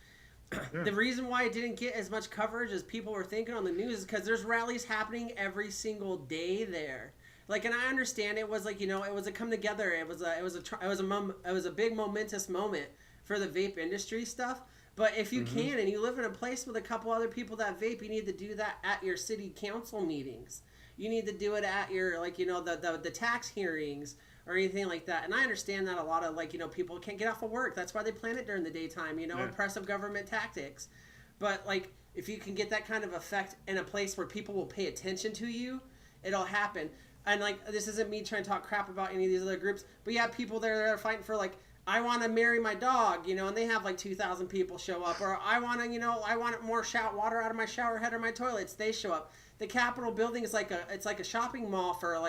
Yeah. The reason why it didn't get as much coverage as people were thinking on the news is because there's rallies happening every single day there. And I understand it was it was a come together. It was a big momentous moment for the vape industry stuff. But if you can and you live in a place with a couple other people that vape, you need to do that at your city council meetings. You need to do it at your the tax hearings or anything like that. And I understand that a lot of people can't get off of work. That's why they plan it during the daytime. Oppressive government tactics. But if you can get that kind of effect in a place where people will pay attention to you, it'll happen. And this isn't me trying to talk crap about any of these other groups, but you have people there that are fighting for I want to marry my dog, and they have 2,000 people show up, or I want more water out of my shower head or my toilets. They show up. The Capitol building is like a shopping mall for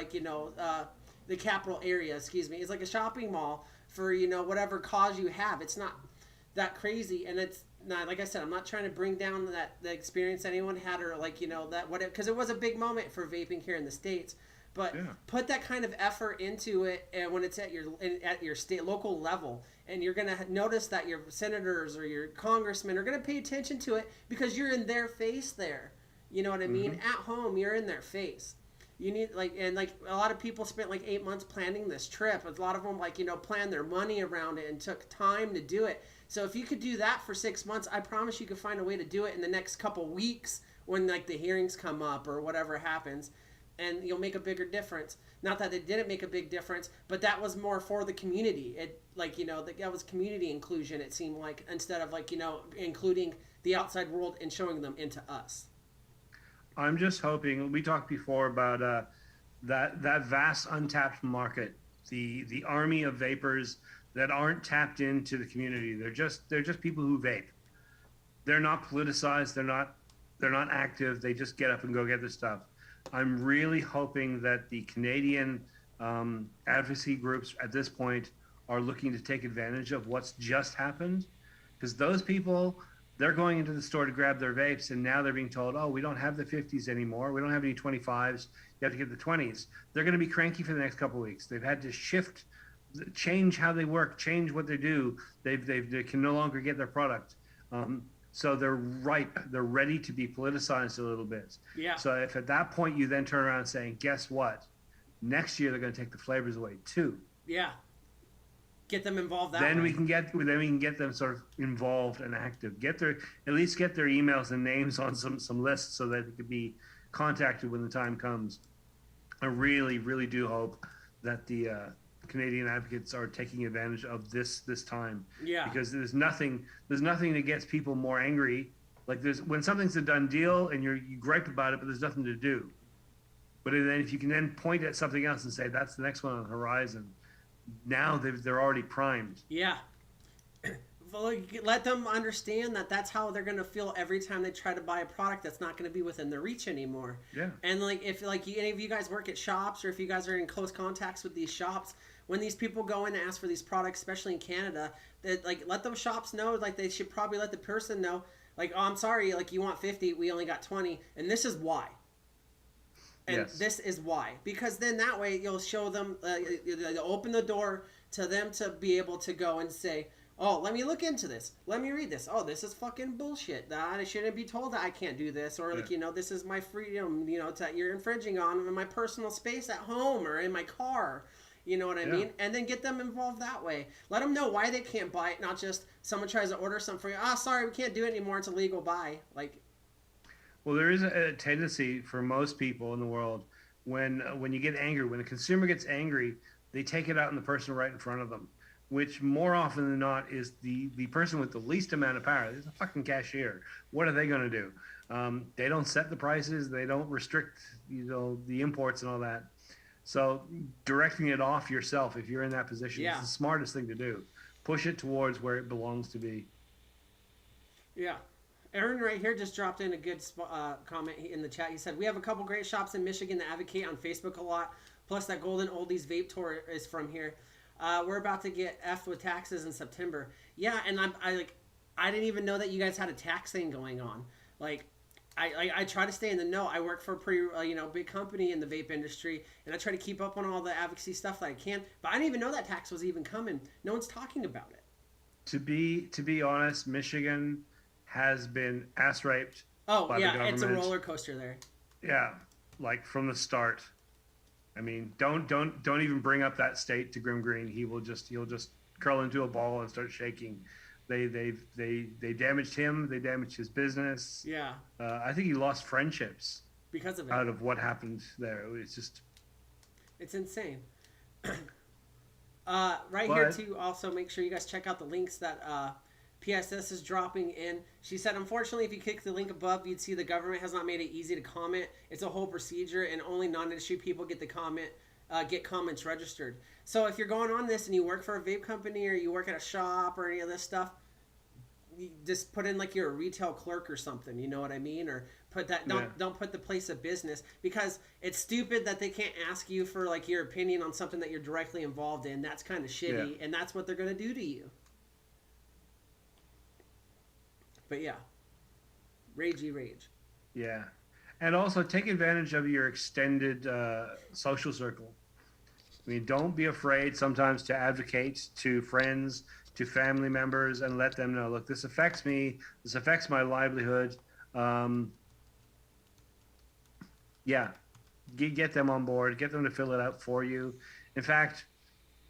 the Capitol area. Excuse me, it's like a shopping mall for whatever cause you have. It's not that crazy, and it's not, like I said, I'm not trying to bring down the experience anyone had or because it was a big moment for vaping here in the States. But put that kind of effort into it, and when it's at your state local level, and you're gonna notice that your senators or your congressmen are gonna pay attention to it because you're in their face there. You know what I mean? At home, you're in their face. You need a lot of people spent 8 months planning this trip. A lot of them planned their money around it and took time to do it. So if you could do that for 6 months, I promise you could find a way to do it in the next couple weeks when the hearings come up or whatever happens. And you'll make a bigger difference. Not that it didn't make a big difference, but that was more for the community. It that was community inclusion. It seemed like instead of including the outside world and showing them into us. I'm just hoping. We talked before about that vast untapped market, the army of vapors that aren't tapped into the community. They're just people who vape. They're not politicized. They're not active. They just get up and go get their stuff. I'm really hoping that the Canadian advocacy groups at this point are looking to take advantage of what's just happened, because those people, they're going into the store to grab their vapes, and now they're being told, oh, we don't have the 50s anymore. We don't have any 25s. You have to get the 20s. They're going to be cranky for the next couple of weeks. They've had to change how they work, change what they do. They can no longer get their product. So they're ripe. They're ready to be politicized a little bit. Yeah. So if at that point you then turn around and saying, guess what? Next year they're going to take the flavors away too. Yeah. Get them involved. Then we can get them sort of involved and active. At least get their emails and names on some lists so that they could be contacted when the time comes. I really, really do hope that the Canadian advocates are taking advantage of this time. Yeah. Because there's nothing that gets people more angry. When something's a done deal and you gripe about it, but there's nothing to do. But then if you can then point at something else and say that's the next one on the horizon, now they're already primed. Yeah. like, let them understand that that's how they're gonna feel every time they try to buy a product that's not gonna be within their reach anymore. Yeah. And like if like any of you guys work at shops or if you guys are in close contacts with these shops, when these people go in and ask for these products, especially in Canada, that like let them shops know like they should probably let the person know like, oh, I'm sorry, like you want 50, we only got 20, and this is why. And Yes. this is why, because then that way you'll show them, you'll open the door to them to be able to go and say, oh, let me look into this. Let me read this. Oh, this is fucking bullshit. That I shouldn't be told that I can't do this. Or like, this is my freedom, that you're infringing on in my personal space at home or in my car. You know what I mean? And then get them involved that way. Let them know why they can't buy it, not just someone tries to order something for you. Ah, sorry, we can't do it anymore. It's illegal buy. Like, Well, there is a tendency for most people in the world when you get angry, when a consumer gets angry, they take it out on the person right in front of them, which more often than not is the person with the least amount of power. There's a fucking cashier. What are they going to do? They don't set the prices. They don't restrict, the imports and all that. So directing it off yourself, if you're in that position, is the smartest thing to do. Push it towards where it belongs to be. Yeah. Aaron right here just dropped in a good comment in the chat. He said, we have a couple great shops in Michigan that advocate on Facebook a lot. Plus that Golden Oldies vape tour is from here. We're about to get F with taxes in September. Yeah, and I didn't even know that you guys had a tax thing going on. Like, I try to stay in the know. I work for a pretty big company in the vape industry, and I try to keep up on all the advocacy stuff that I can. But I didn't even know that tax was even coming. No one's talking about it. To be honest, Michigan has been ass raped. Oh yeah, it's a roller coaster there. Yeah, like from the start. I mean, don't even bring up that state to Grim Green. He'll just curl into a ball and start shaking. They damaged him. They damaged his business. Yeah. I think he lost friendships because of it. Out of what happened there. It's insane. Here too. Also, make sure you guys check out the links that PSS is dropping in. She said, unfortunately, if you click the link above, you'd see the government has not made it easy to comment. It's a whole procedure, and only non-industry people get get comments registered. So if you're going on this and you work for a vape company or you work at a shop or any of this stuff, you just put in like you're a retail clerk or something. You know what I mean? Or put that. Don't put the place of business, because it's stupid that they can't ask you for like your opinion on something that you're directly involved in. That's kind of shitty, and that's what they're gonna do to you. But yeah, ragey rage. Yeah, and also take advantage of your extended social circle. I mean, don't be afraid sometimes to advocate to friends, to family members, and let them know, look, this affects me. This affects my livelihood. Get them on board. Get them to fill it out for you. In fact,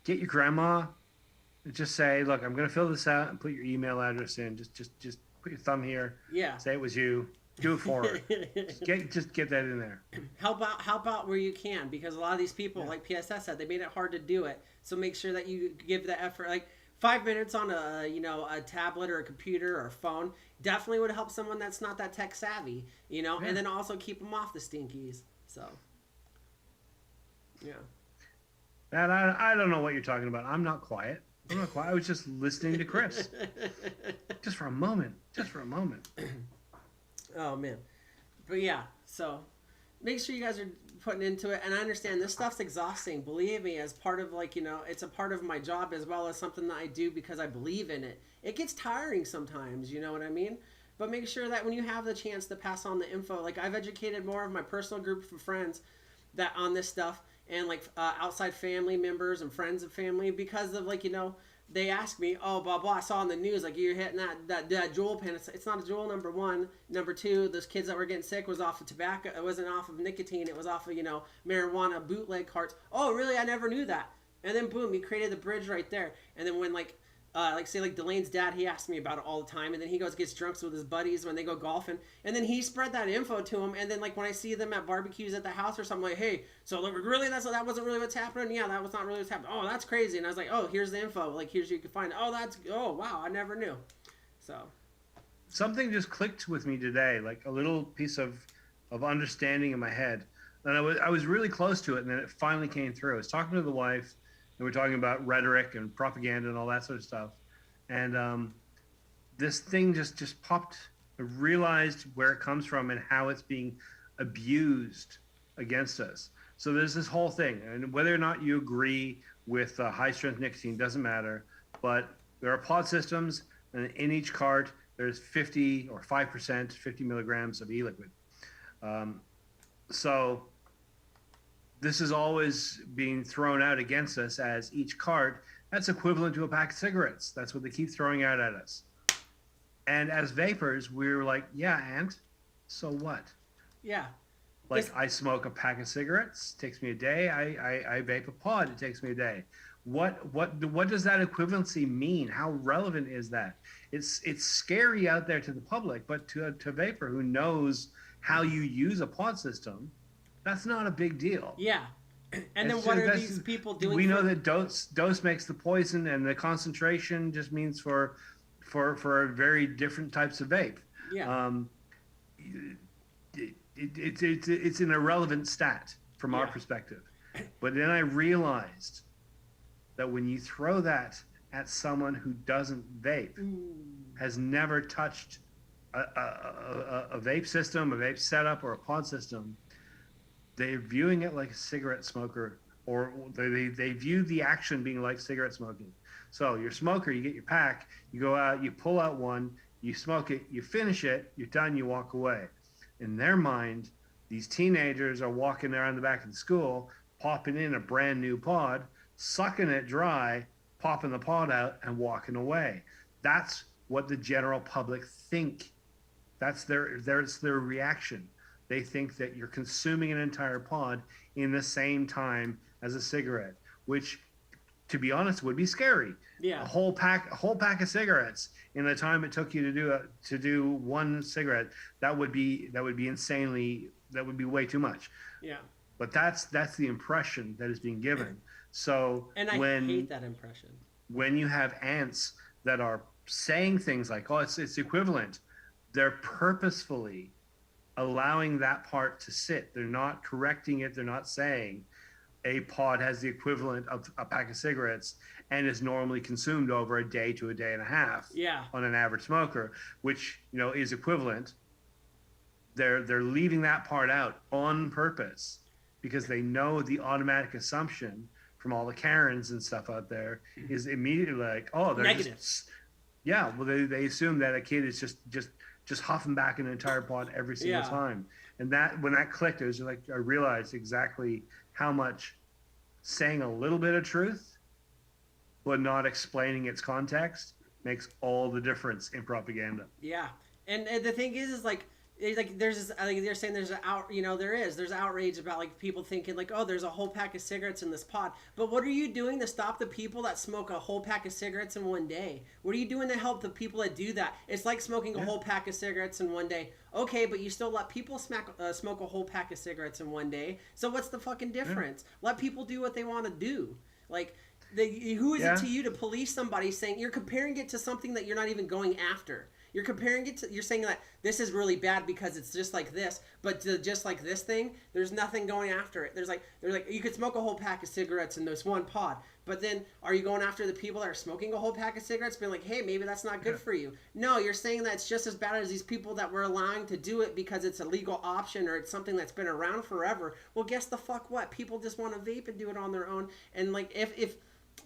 get your grandma. Just say, look, I'm going to fill this out and put your email address in. Just put your thumb here. Yeah. Say it was you. Do it for her. just get that in there. Help out where you can, because a lot of these people, like PSS said, they made it hard to do it. So make sure that you give the effort. Like 5 minutes on a tablet or a computer or a phone definitely would help someone that's not that tech savvy. And then also keep them off the stinkies. So yeah. And I don't know what you're talking about. I'm not quiet. I was just listening to Chris. Just for a moment. Oh man. But yeah, so make sure you guys are putting into it. And I understand this stuff's exhausting, believe me, as part of it's a part of my job as well as something that I do because I believe in it. It gets tiring sometimes, you know what I mean? But make sure that when you have the chance to pass on the info, like I've educated more of my personal group of friends that on this stuff, and outside family members and friends of family, because of they ask me, oh, blah, blah, I saw on the news, you're hitting that Juul pen. It's not a Juul, number one. Number two, those kids that were getting sick was off of tobacco. It wasn't off of nicotine. It was off of, marijuana bootleg carts. Oh, really? I never knew that. And then, boom, he created the bridge right there. And then when, Delane's dad, he asks me about it all the time. And then he gets drunk with his buddies when they go golfing. And then he spread that info to him. And then, when I see them at barbecues at the house or something, hey, so really, that wasn't really what's happening? Yeah, that was not really what's happening. Oh, that's crazy. And I was like, oh, here's the info. Here's you can find it. Oh, wow, I never knew. So. Something just clicked with me today, a little piece of understanding in my head. And I was really close to it, and then it finally came through. I was talking to the wife, and we're talking about rhetoric and propaganda and all that sort of stuff. And this thing just popped. I realized where it comes from and how it's being abused against us. So there's this whole thing, and whether or not you agree with high strength nicotine doesn't matter. But there are pod systems, and in each cart there's 50 or 5%, 50 milligrams of e-liquid. So this is always being thrown out against us as each cart. That's equivalent to a pack of cigarettes. That's what they keep throwing out at us. And as vapors, we were like, yeah, and so what? Yeah. Like, I smoke a pack of cigarettes, takes me a day. I vape a pod, it takes me a day. What does that equivalency mean? How relevant is that? It's scary out there to the public, but to a vapor who knows how you use a pod system, that's not a big deal. Yeah. And then what are these people doing? We know that dose makes the poison, and the concentration just means for very different types of vape. Yeah. It's an irrelevant stat from our perspective. But then I realized that when you throw that at someone who doesn't vape, has never touched a vape system, a vape setup, or a pod system, they're viewing it like a cigarette smoker, or they view the action being like cigarette smoking. So you're a smoker, you get your pack, you go out, you pull out one, you smoke it, you finish it, you're done, you walk away. In their mind, these teenagers are walking around the back of the school, popping in a brand new pod, sucking it dry, popping the pod out, and walking away. That's what the general public think. That's their reaction. They think that you're consuming an entire pod in the same time as a cigarette, which, to be honest, would be scary. Yeah. A whole pack of cigarettes in the time it took you to do one cigarette, that would be insanely, that would be way too much. Yeah. But that's the impression that is being given. So and I hate that impression. When you have ants that are saying things like, "Oh, it's equivalent," they're purposefully allowing that part to sit. They're not correcting it. They're not saying a pod has the equivalent of a pack of cigarettes and is normally consumed over a day to a day and a half. Yeah. On an average smoker, which is equivalent. They're leaving that part out on purpose because they know the automatic assumption from all the Karens and stuff out there is immediately like, oh, they're negative. Well, they assume that a kid is just huffing back an entire pod every single time. And that when that clicked, it was like I realized exactly how much saying a little bit of truth but not explaining its context makes all the difference in propaganda. Yeah. And the thing is like there's this, I think they're saying there's there's outrage about like people thinking like, oh, there's a whole pack of cigarettes in this pod. But what are you doing to stop the people that smoke a whole pack of cigarettes in one day? What are you doing to help the people that do that? It's like smoking a whole pack of cigarettes in one day. Okay, but you still let people smoke a whole pack of cigarettes in one day. So what's the fucking difference? Let people do what they want to do. Like, who is it to you to police somebody saying you're comparing it to something that you're not even going after? You're comparing it to, you're saying that this is really bad because it's just like this, but just like this thing, there's nothing going after it. There's like you could smoke a whole pack of cigarettes in this one pod, but then are you going after the people that are smoking a whole pack of cigarettes, being like, hey, maybe that's not good for you? No, you're saying that it's just as bad as these people that we're allowing to do it because it's a legal option or it's something that's been around forever. Well, guess the fuck what? People just want to vape and do it on their own, and like if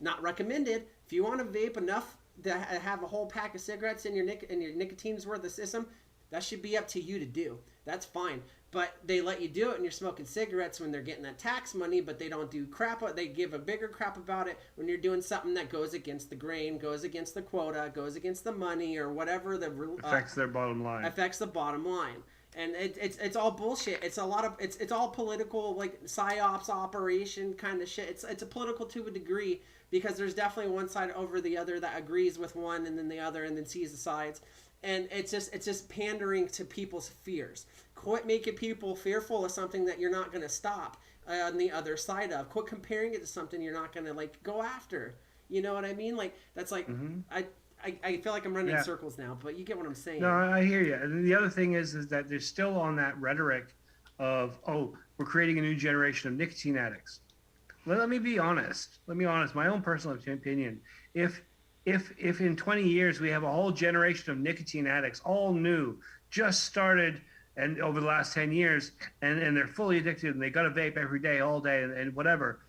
not recommended, if you want to vape enough to have a whole pack of cigarettes in your nicotine's worth of system, that should be up to you to do. That's fine. But they let you do it and you're smoking cigarettes when they're getting that tax money, but they don't do crap. They give a bigger crap about it when you're doing something that goes against the grain, goes against the quota, goes against the money or whatever. Affects their bottom line. Affects the bottom line. And it's all bullshit. It's a lot of it's all political, like psyops operation kind of shit. It's a political to a degree because there's definitely one side over the other that agrees with one and then the other and then sees the sides. And it's just pandering to people's fears. Quit making people fearful of something that you're not going to stop on the other side of. Quit comparing it to something you're not going to like go after. You know what I mean? Like that's like I feel like I'm running in circles now, but you get what I'm saying. No, I hear you. And the other thing is that they're still on that rhetoric of, oh, we're creating a new generation of nicotine addicts. Let me be honest. My own personal opinion. If if in 20 years we have a whole generation of nicotine addicts, all new, just started, and over the last 10 years, and they're fully addicted, and they got to vape every day, all day, and whatever,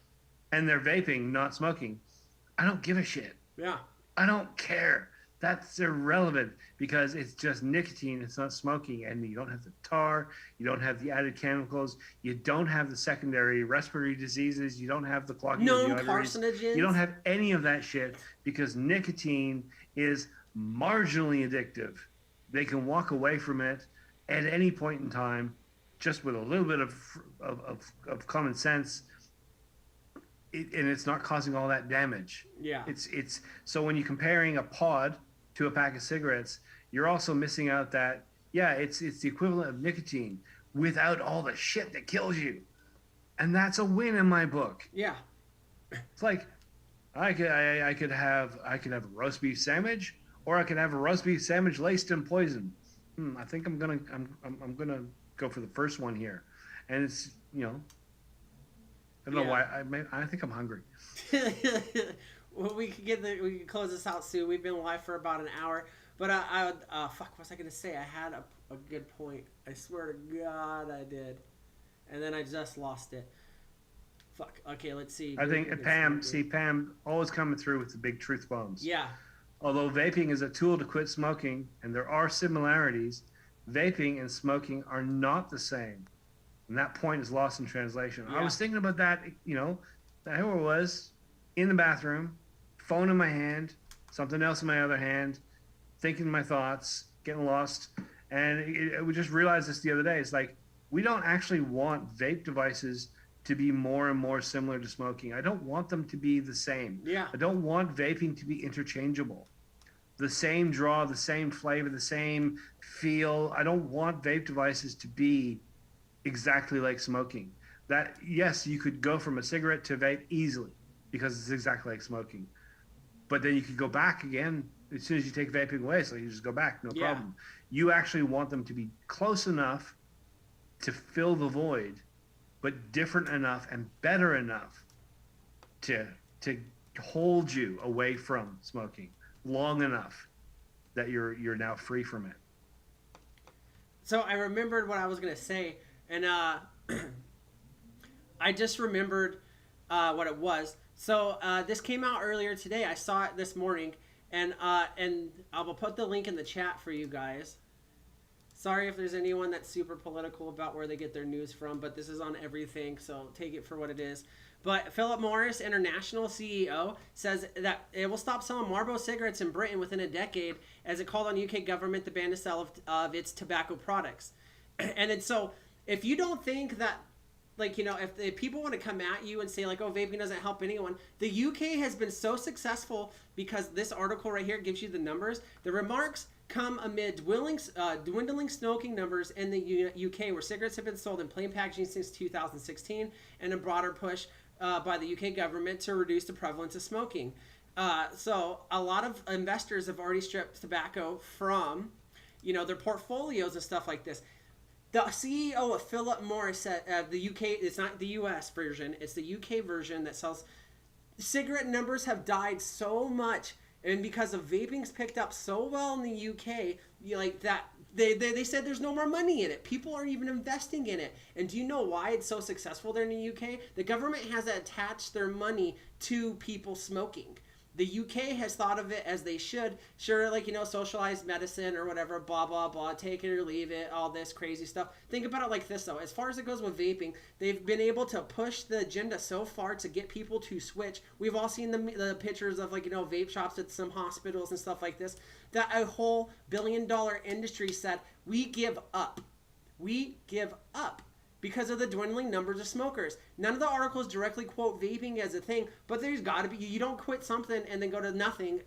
and they're vaping, not smoking, I don't give a shit. Yeah. I don't care. That's irrelevant because it's just nicotine. It's not smoking, and you don't have the tar. You don't have the added chemicals. You don't have the secondary respiratory diseases. You don't have the clogging of the arteries. Carcinogens. You don't have any of that shit because nicotine is marginally addictive. They can walk away from it at any point in time, just with a little bit of common sense. And it's not causing all that damage. Yeah. It's so when you're comparing a pod to a pack of cigarettes, you're also missing out that it's the equivalent of nicotine without all the shit that kills you, and that's a win in my book. Yeah. It's like I could have a roast beef sandwich, or I could have a roast beef sandwich laced in poison. I think I'm gonna go for the first one here, and it's I don't know why. I think I'm hungry. Well, we could close this out soon. We've been live for about an hour, but fuck, what was I gonna say? I had a good point. I swear to God, I did, and then I just lost it. Fuck. Okay, let's see. I think Pam always coming through with the big truth bombs. Yeah. Although vaping is a tool to quit smoking, and there are similarities, vaping and smoking are not the same. And that point is lost in translation. Yeah. I was thinking about that, here I was in the bathroom, phone in my hand, something else in my other hand, thinking my thoughts, getting lost. And we just realized this the other day. It's like, we don't actually want vape devices to be more and more similar to smoking. I don't want them to be the same. Yeah. I don't want vaping to be interchangeable. The same draw, the same flavor, the same feel. I don't want vape devices to be exactly like smoking. That, yes, you could go from a cigarette to vape easily because it's exactly like smoking. But then you could go back again as soon as you take vaping away, so you just go back, no problem. You actually want them to be close enough to fill the void, but different enough and better enough to hold you away from smoking long enough that you're now free from it. So I remembered what I was gonna say. And I just remembered what it was. So this came out earlier today. I saw it this morning, and I will put the link in the chat for you guys. Sorry if there's anyone that's super political about where they get their news from, but this is on everything, so take it for what it is. But Philip Morris, International CEO, says that it will stop selling Marlboro cigarettes in Britain within a decade, as it called on UK government to ban the sale of its tobacco products. And then so, if you don't think that, if people want to come at you and say, oh, vaping doesn't help anyone, the UK has been so successful because this article right here gives you the numbers. The remarks come amid dwindling smoking numbers in the UK, where cigarettes have been sold in plain packaging since 2016, and a broader push by the UK government to reduce the prevalence of smoking. So a lot of investors have already stripped tobacco from, their portfolios and stuff like this. The CEO of Philip Morris said the UK, it's not the US version, it's the UK version that sells. Cigarette numbers have died so much, and because of vaping's picked up so well in the UK, they said there's no more money in it. People aren't even investing in it. And do you know why it's so successful there in the UK? The government has attached their money to people smoking. The UK has thought of it as they should. Sure, socialized medicine or whatever, blah, blah, blah, take it or leave it, all this crazy stuff. Think about it like this, though. As far as it goes with vaping, they've been able to push the agenda so far to get people to switch. We've all seen the pictures of, vape shops at some hospitals and stuff like this, that a whole billion-dollar industry said, we give up. We give up. Because of the dwindling numbers of smokers. None of the articles directly quote vaping as a thing, but there's got to be. You don't quit something and then go to nothing,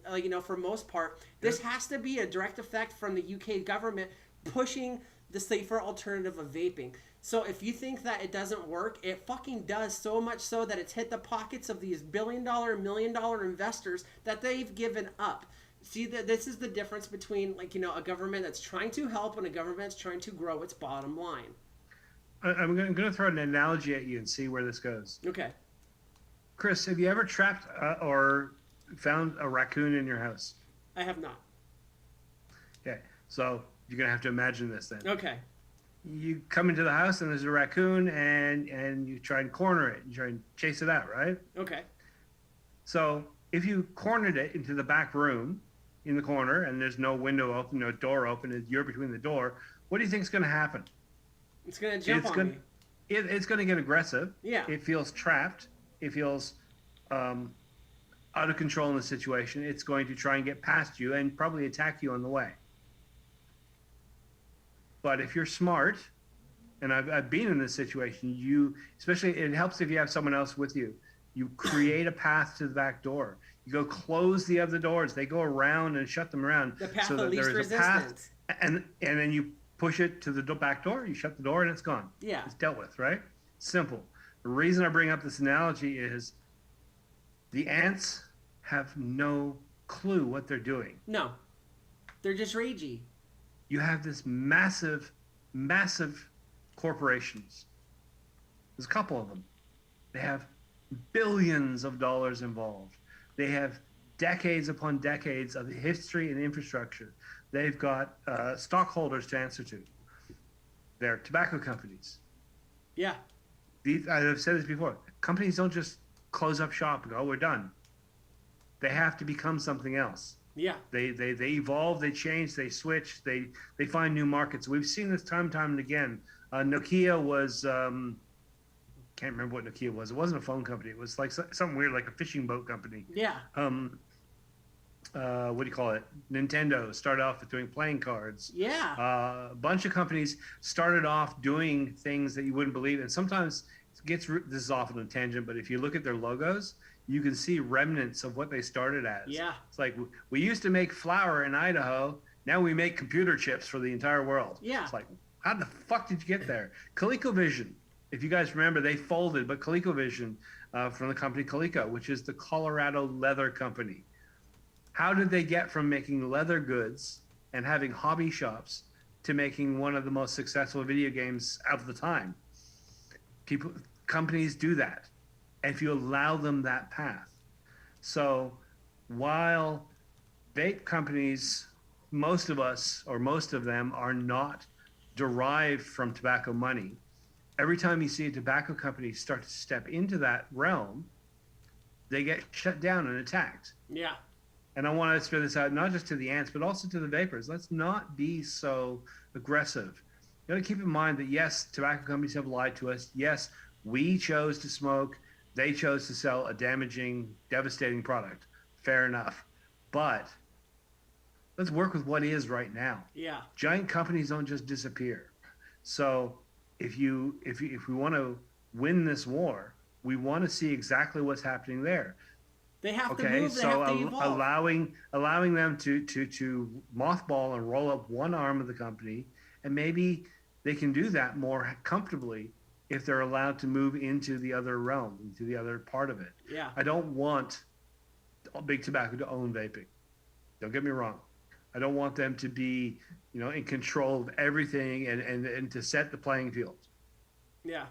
for most part. This has to be a direct effect from the UK government pushing the safer alternative of vaping. So if you think that it doesn't work, it fucking does, so much so that it's hit the pockets of these billion-dollar, million-dollar investors that they've given up. See, this is the difference between, a government that's trying to help and a government that's trying to grow its bottom line. I'm going to throw an analogy at you and see where this goes. Okay. Chris, have you ever trapped or found a raccoon in your house? I have not. Okay, so you're gonna have to imagine this then. Okay. You come into the house and there's a raccoon, and you try and corner it. You try and chase it out, right? Okay. So if you cornered it into the back room in the corner, and there's no window open, no door open, and you're between the door, what do you think is going to happen? It's gonna jump on me. It's going to get aggressive. Yeah. It feels trapped. It feels out of control in the situation. It's going to try and get past you and probably attack you on the way. But if you're smart, and I've been in this situation, especially it helps if you have someone else with you. You create a path to the back door. You go close the other doors. They go around and shut them around. The path so of that least there is a resistance. path, and then you push it to the back door. You shut the door, and it's gone. Yeah. It's dealt with, right? Simple. The reason I bring up this analogy is the ants have no clue what they're doing. No. They're just ragey. You have this massive, massive corporations. There's a couple of them. They have billions of dollars involved. They have decades upon decades of history and infrastructure. They've got stockholders to answer to. They're tobacco companies. Yeah. I've said this before. Companies don't just close up shop and go, "Oh, we're done." They have to become something else. Yeah. They evolve, they change, they switch, they find new markets. We've seen this time and again. Nokia was can't remember what Nokia was. It wasn't a phone company. It was like something weird, like a fishing boat company. Yeah. What do you call it? Nintendo started off with doing playing cards. Yeah. A bunch of companies started off doing things that you wouldn't believe. And sometimes this is often a tangent, but if you look at their logos, you can see remnants of what they started as. Yeah. It's like, we used to make flour in Idaho. Now we make computer chips for the entire world. Yeah. It's like, how the fuck did you get there? ColecoVision, if you guys remember, they folded, but ColecoVision from the company Coleco, which is the Colorado leather company. How did they get from making leather goods and having hobby shops to making one of the most successful video games of the time? Companies do that, if you allow them that path. So while vape companies, most of us, or most of them, are not derived from tobacco money, every time you see a tobacco company start to step into that realm, they get shut down and attacked. Yeah. And I want to spit this out, not just to the ants, but also to the vapors. Let's not be so aggressive. You got to keep in mind that, yes, tobacco companies have lied to us. Yes, we chose to smoke. They chose to sell a damaging, devastating product. Fair enough. But let's work with what is right now. Yeah. Giant companies don't just disappear. So if we want to win this war, we want to see exactly what's happening there. They have to move. They have to evolve. allowing them to mothball and roll up one arm of the company, and maybe they can do that more comfortably if they're allowed to move into the other realm, into the other part of it. Yeah. I don't want big tobacco to own vaping. Don't get me wrong. I don't want them to be, in control of everything and to set the playing field. Yeah.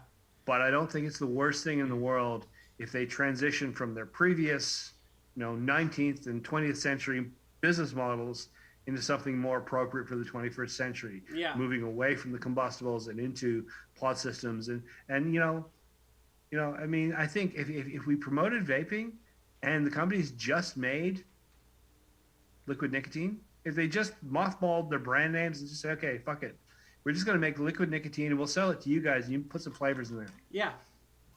But I don't think it's the worst thing in the world if they transition from their previous, 19th and 20th century business models into something more appropriate for the 21st century. Yeah. Moving away from the combustibles and into pod systems. I think if we promoted vaping and the companies just made liquid nicotine, if they just mothballed their brand names and just say, okay, fuck it, we're just going to make liquid nicotine and we'll sell it to you guys and you put some flavors in there. Yeah.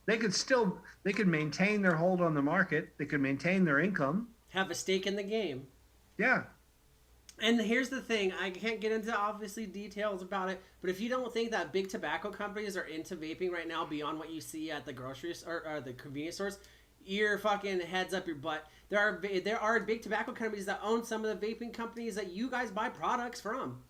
They could maintain their hold on the market. They could maintain their income. Have a stake in the game. Yeah. And here's the thing. I can't get into obviously details about it, but if you don't think that big tobacco companies are into vaping right now beyond what you see at the grocery store or the convenience stores, your fucking heads up your butt. There are big tobacco companies that own some of the vaping companies that you guys buy products from.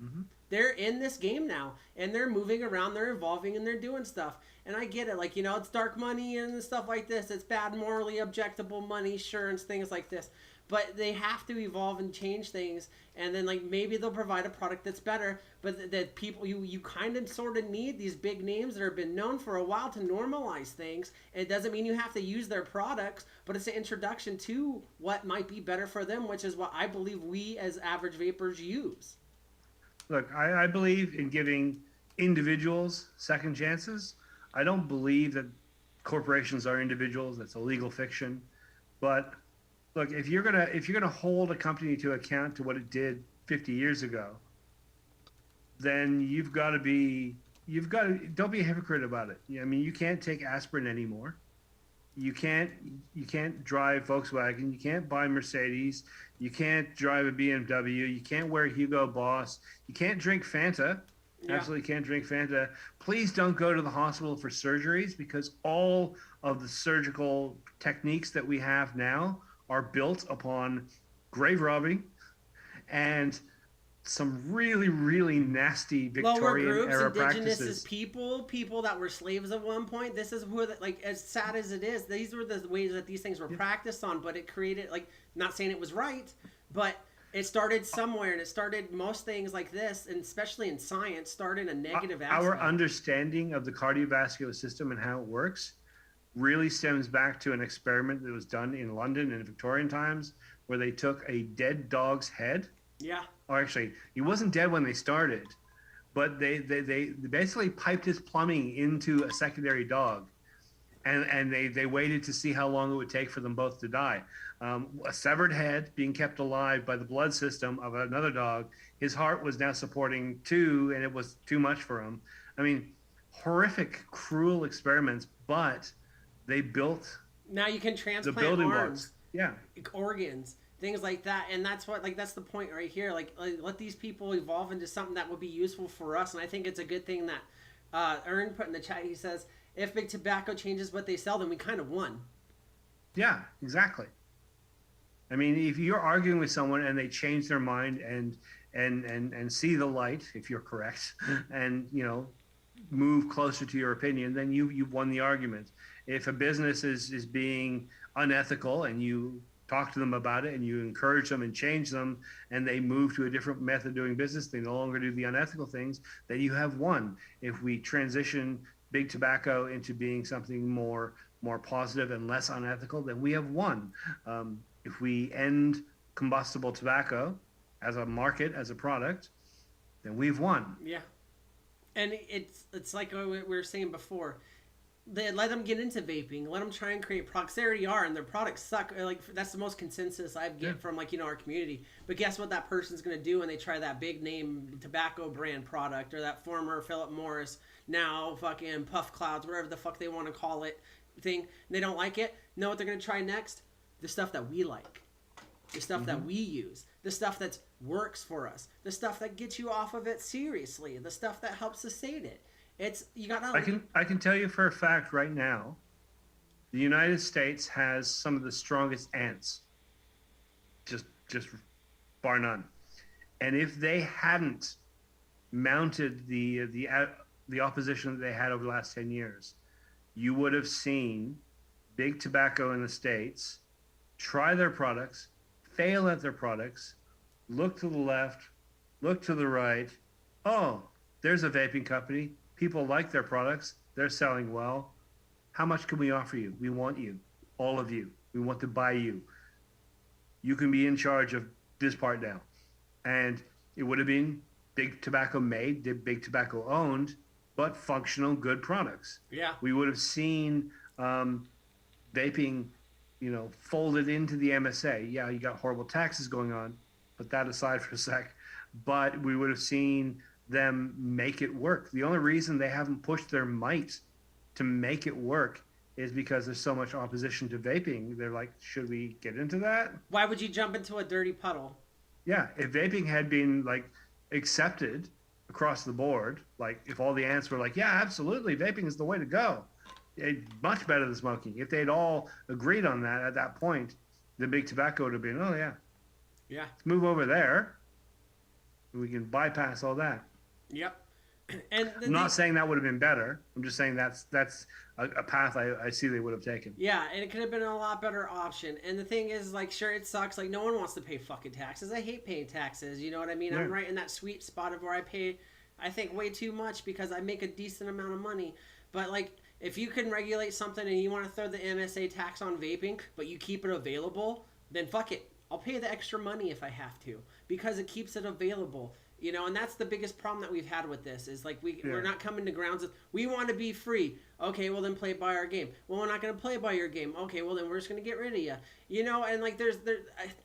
Mm-hmm. They're in this game now, and they're moving around, they're evolving, and they're doing stuff. And I get it, it's dark money and stuff like this. It's bad, morally objectable money, sure, and things like this. but they have to evolve and change things, and then like maybe they'll provide a product that's better. But that people, you kind of sort of need these big names that have been known for a while to normalize things. It doesn't mean you have to use their products, but it's an introduction to what might be better for them, which is what I believe we as average vapors use. Look, I believe in giving individuals second chances. I don't believe that corporations are individuals. That's a legal fiction. But look, if you're gonna hold a company to account to what it did 50 years ago, then don't be a hypocrite about it. I mean, you can't take aspirin anymore. You can't drive Volkswagen. You can't buy Mercedes. You can't drive a BMW. You can't wear Hugo Boss. You can't drink Fanta. Yeah. Absolutely can't drink Fanta. Please don't go to the hospital for surgeries, because all of the surgical techniques that we have now are built upon grave robbing and some really, really nasty Victorian Lower groups, era indigenous practices. people that were slaves at one point. This is who, like, as sad as it is, these were the ways that these things were practiced on. But it created, like, not saying it was right, but it started somewhere, and it started most things like this, and especially in science, started a negative aspect. Our understanding of the cardiovascular system and how it works really stems back to an experiment that was done in London in Victorian times, where they took a dead dog's head. Yeah. Or actually, he wasn't dead when they started, but they basically piped his plumbing into a secondary dog, and they waited to see how long it would take for them both to die. A severed head being kept alive by the blood system of another dog. His heart was now supporting two, and it was too much for him. I mean, horrific, cruel experiments, but they built Now you can the transplant building arms, blocks. Yeah. organs, things like that, and that's the point right here. Like let these people evolve into something that would be useful for us, and I think it's a good thing that Ern put in the chat. He says, if big tobacco changes what they sell, then we kind of won. Yeah, exactly. I mean, if you're arguing with someone and they change their mind and see the light, if you're correct, and move closer to your opinion, then you've won the argument. If a business is being unethical and you talk to them about it and you encourage them and change them, and they move to a different method of doing business, they no longer do the unethical things, then you have won. If we transition big tobacco into being something more positive and less unethical, then we have won. If we end combustible tobacco as a market, as a product, then we've won. Yeah, and it's like we were saying before. They let them get into vaping. Let them try and create products. They already are, and their products suck. Like, that's the most consensus I get from our community. But guess what that person's gonna do when they try that big name tobacco brand product, or that former Philip Morris, now fucking Puff Clouds, whatever the fuck they want to call it, thing. And they don't like it. Know what they're gonna try next? The stuff that we like, the stuff that we use, the stuff that works for us, the stuff that gets you off of it seriously, the stuff that helps sustain it. You gotta. I can tell you for a fact right now, the United States has some of the strongest ants, just bar none. And if they hadn't mounted the opposition that they had over the last 10 years, you would have seen big tobacco in the States try their products, fail at their products, look to the left, look to the right. Oh, there's a vaping company. People like their products. They're selling well. How much can we offer you? We want you, all of you. We want to buy you. You can be in charge of this part now. And it would have been big tobacco made, big tobacco owned, but functional, good products. Yeah. We would have seen vaping, folded into the MSA. Yeah, you got horrible taxes going on. Put that aside for a sec. But we would have seen them make it work. The only reason they haven't pushed their might to make it work is because there's so much opposition to vaping. They're like, should we get into that? Why would you jump into a dirty puddle? Yeah, if vaping had been accepted across the board, if all the ants were like, yeah, absolutely, vaping is the way to go, much better than smoking. If they'd all agreed on that at that point, the big tobacco would have been, oh yeah, yeah, let's move over there. We can bypass all that. Yep. And I'm not saying that would have been better. I'm just saying that's a path I see they would have taken. Yeah, and it could have been a lot better option. And the thing is, like, sure, it sucks. Like, no one wants to pay fucking taxes. I hate paying taxes. You know what I mean? Yeah. I'm right in that sweet spot of where I pay, I think, way too much because I make a decent amount of money. But, like, if you can regulate something and you want to throw the MSA tax on vaping, but you keep it available, then fuck it. I'll pay the extra money if I have to because it keeps it available. You know, and that's the biggest problem that we've had with this is like we're not coming to grounds of we want to be free. Okay, well then play by our game. Well, we're not going to play by your game. Okay, well then we're just going to get rid of you. You know, and like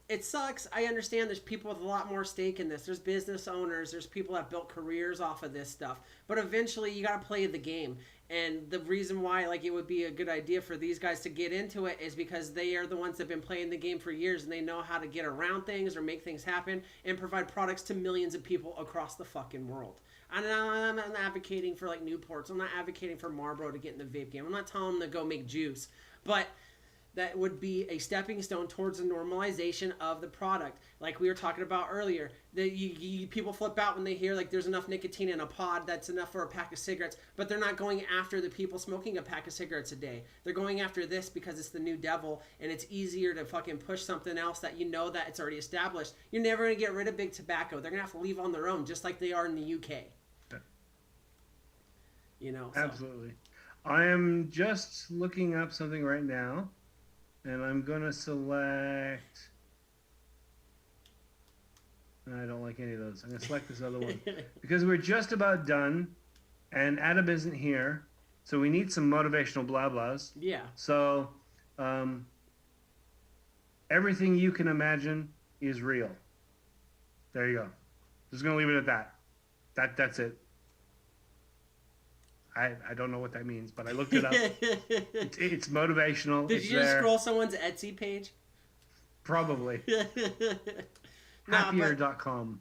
it sucks. I understand there's people with a lot more stake in this. There's business owners. There's people that built careers off of this stuff. But eventually you got to play the game. And the reason why like it would be a good idea for these guys to get into it is because they are the ones that have been playing the game for years and they know how to get around things or make things happen and provide products to millions of people across the fucking world. And I'm not advocating for like Newports. I'm not advocating for Marlboro to get in the vape game. I'm not telling them to go make juice. But that would be a stepping stone towards the normalization of the product. Like we were talking about earlier, people flip out when they hear like there's enough nicotine in a pod that's enough for a pack of cigarettes, but they're not going after the people smoking a pack of cigarettes a day. They're going after this because it's the new devil and it's easier to fucking push something else that you know that it's already established. You're never going to get rid of big tobacco. They're going to have to leave on their own just like they are in the UK. You know? So. Absolutely. I am just looking up something right now. And I'm going to select... I don't like any of those. I'm going to select this other one. Because we're just about done, and Adam isn't here, so we need some motivational blah blahs. Yeah. So, everything you can imagine is real. There you go. Just going to leave it at that. That's it. I don't know what that means, but I looked it up. It's motivational. Did you just scroll someone's Etsy page? Probably. Happier.com.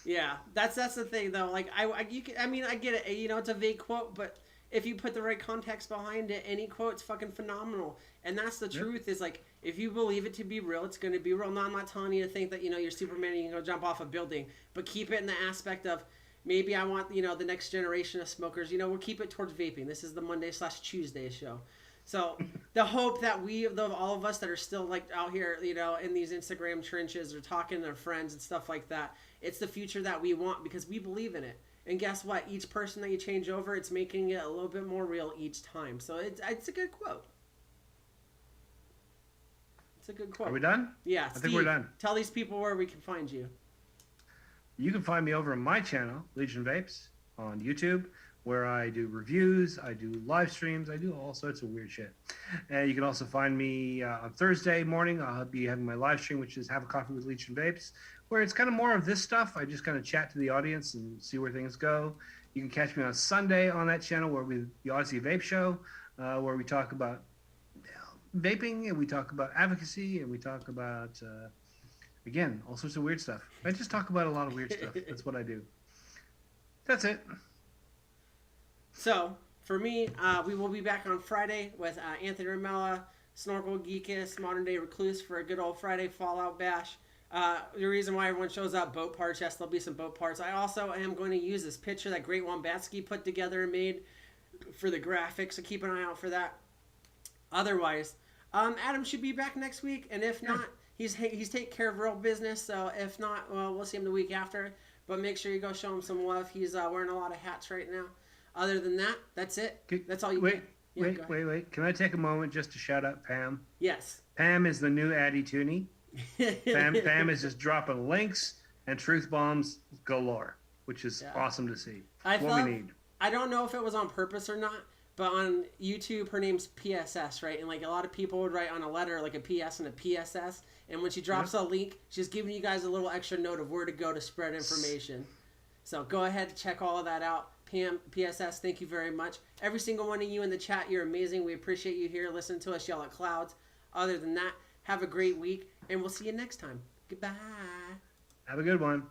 Yeah, that's the thing though. Like I get it. You know, it's a vague quote, but if you put the right context behind it, any quote's fucking phenomenal. And that's the truth. Is like if you believe it to be real, it's going to be real. No, I'm not telling you to think that you're Superman and you can go jump off a building, but keep it in the aspect of. Maybe I want, the next generation of smokers, we'll keep it towards vaping. This is the Monday/Tuesday show. So the hope that all of us that are still like out here, in these Instagram trenches or talking to their friends and stuff like that, it's the future that we want because we believe in it. And guess what? Each person that you change over, it's making it a little bit more real each time. So it's a good quote. It's a good quote. Are we done? Yeah. I think we're done. Tell these people where we can find you. You can find me over on my channel, Legion Vapes, on YouTube, where I do reviews, I do live streams, I do all sorts of weird shit. And you can also find me on Thursday morning. I'll be having my live stream, which is Have a Coffee with Legion Vapes, where it's kind of more of this stuff. I just kind of chat to the audience and see where things go. You can catch me on Sunday on that channel, where the Odyssey Vape Show, where we talk about vaping and we talk about advocacy and we talk about... again, all sorts of weird stuff. I just talk about a lot of weird stuff. That's what I do. That's it. So, for me, we will be back on Friday with Anthony Ramella, Snorkel Geekus, Modern Day Recluse for a good old Friday Fallout Bash. The reason why everyone shows up, boat parts. Yes, there'll be some boat parts. I also am going to use this picture that Great Wombatsky put together and made for the graphics, so keep an eye out for that. Otherwise, Adam should be back next week, and if not... He's taking care of real business, so if not, well, we'll see him the week after. But make sure you go show him some love. He's wearing a lot of hats right now. Other than that, that's it. That's all you get. Wait. Can I take a moment just to shout out Pam? Yes. Pam is the new Addy Tooney. Pam is just dropping links and truth bombs galore, which is awesome to see. We need. I don't know if it was on purpose or not, but on YouTube, her name's PSS, right? And like a lot of people would write on a letter like a PS and a PSS. And when she drops a link, she's giving you guys a little extra note of where to go to spread information. So go ahead and check all of that out. Pam, PSS, thank you very much. Every single one of you in the chat, you're amazing. We appreciate you here. Listen to us yell at clouds. Other than that, have a great week, and we'll see you next time. Goodbye. Have a good one.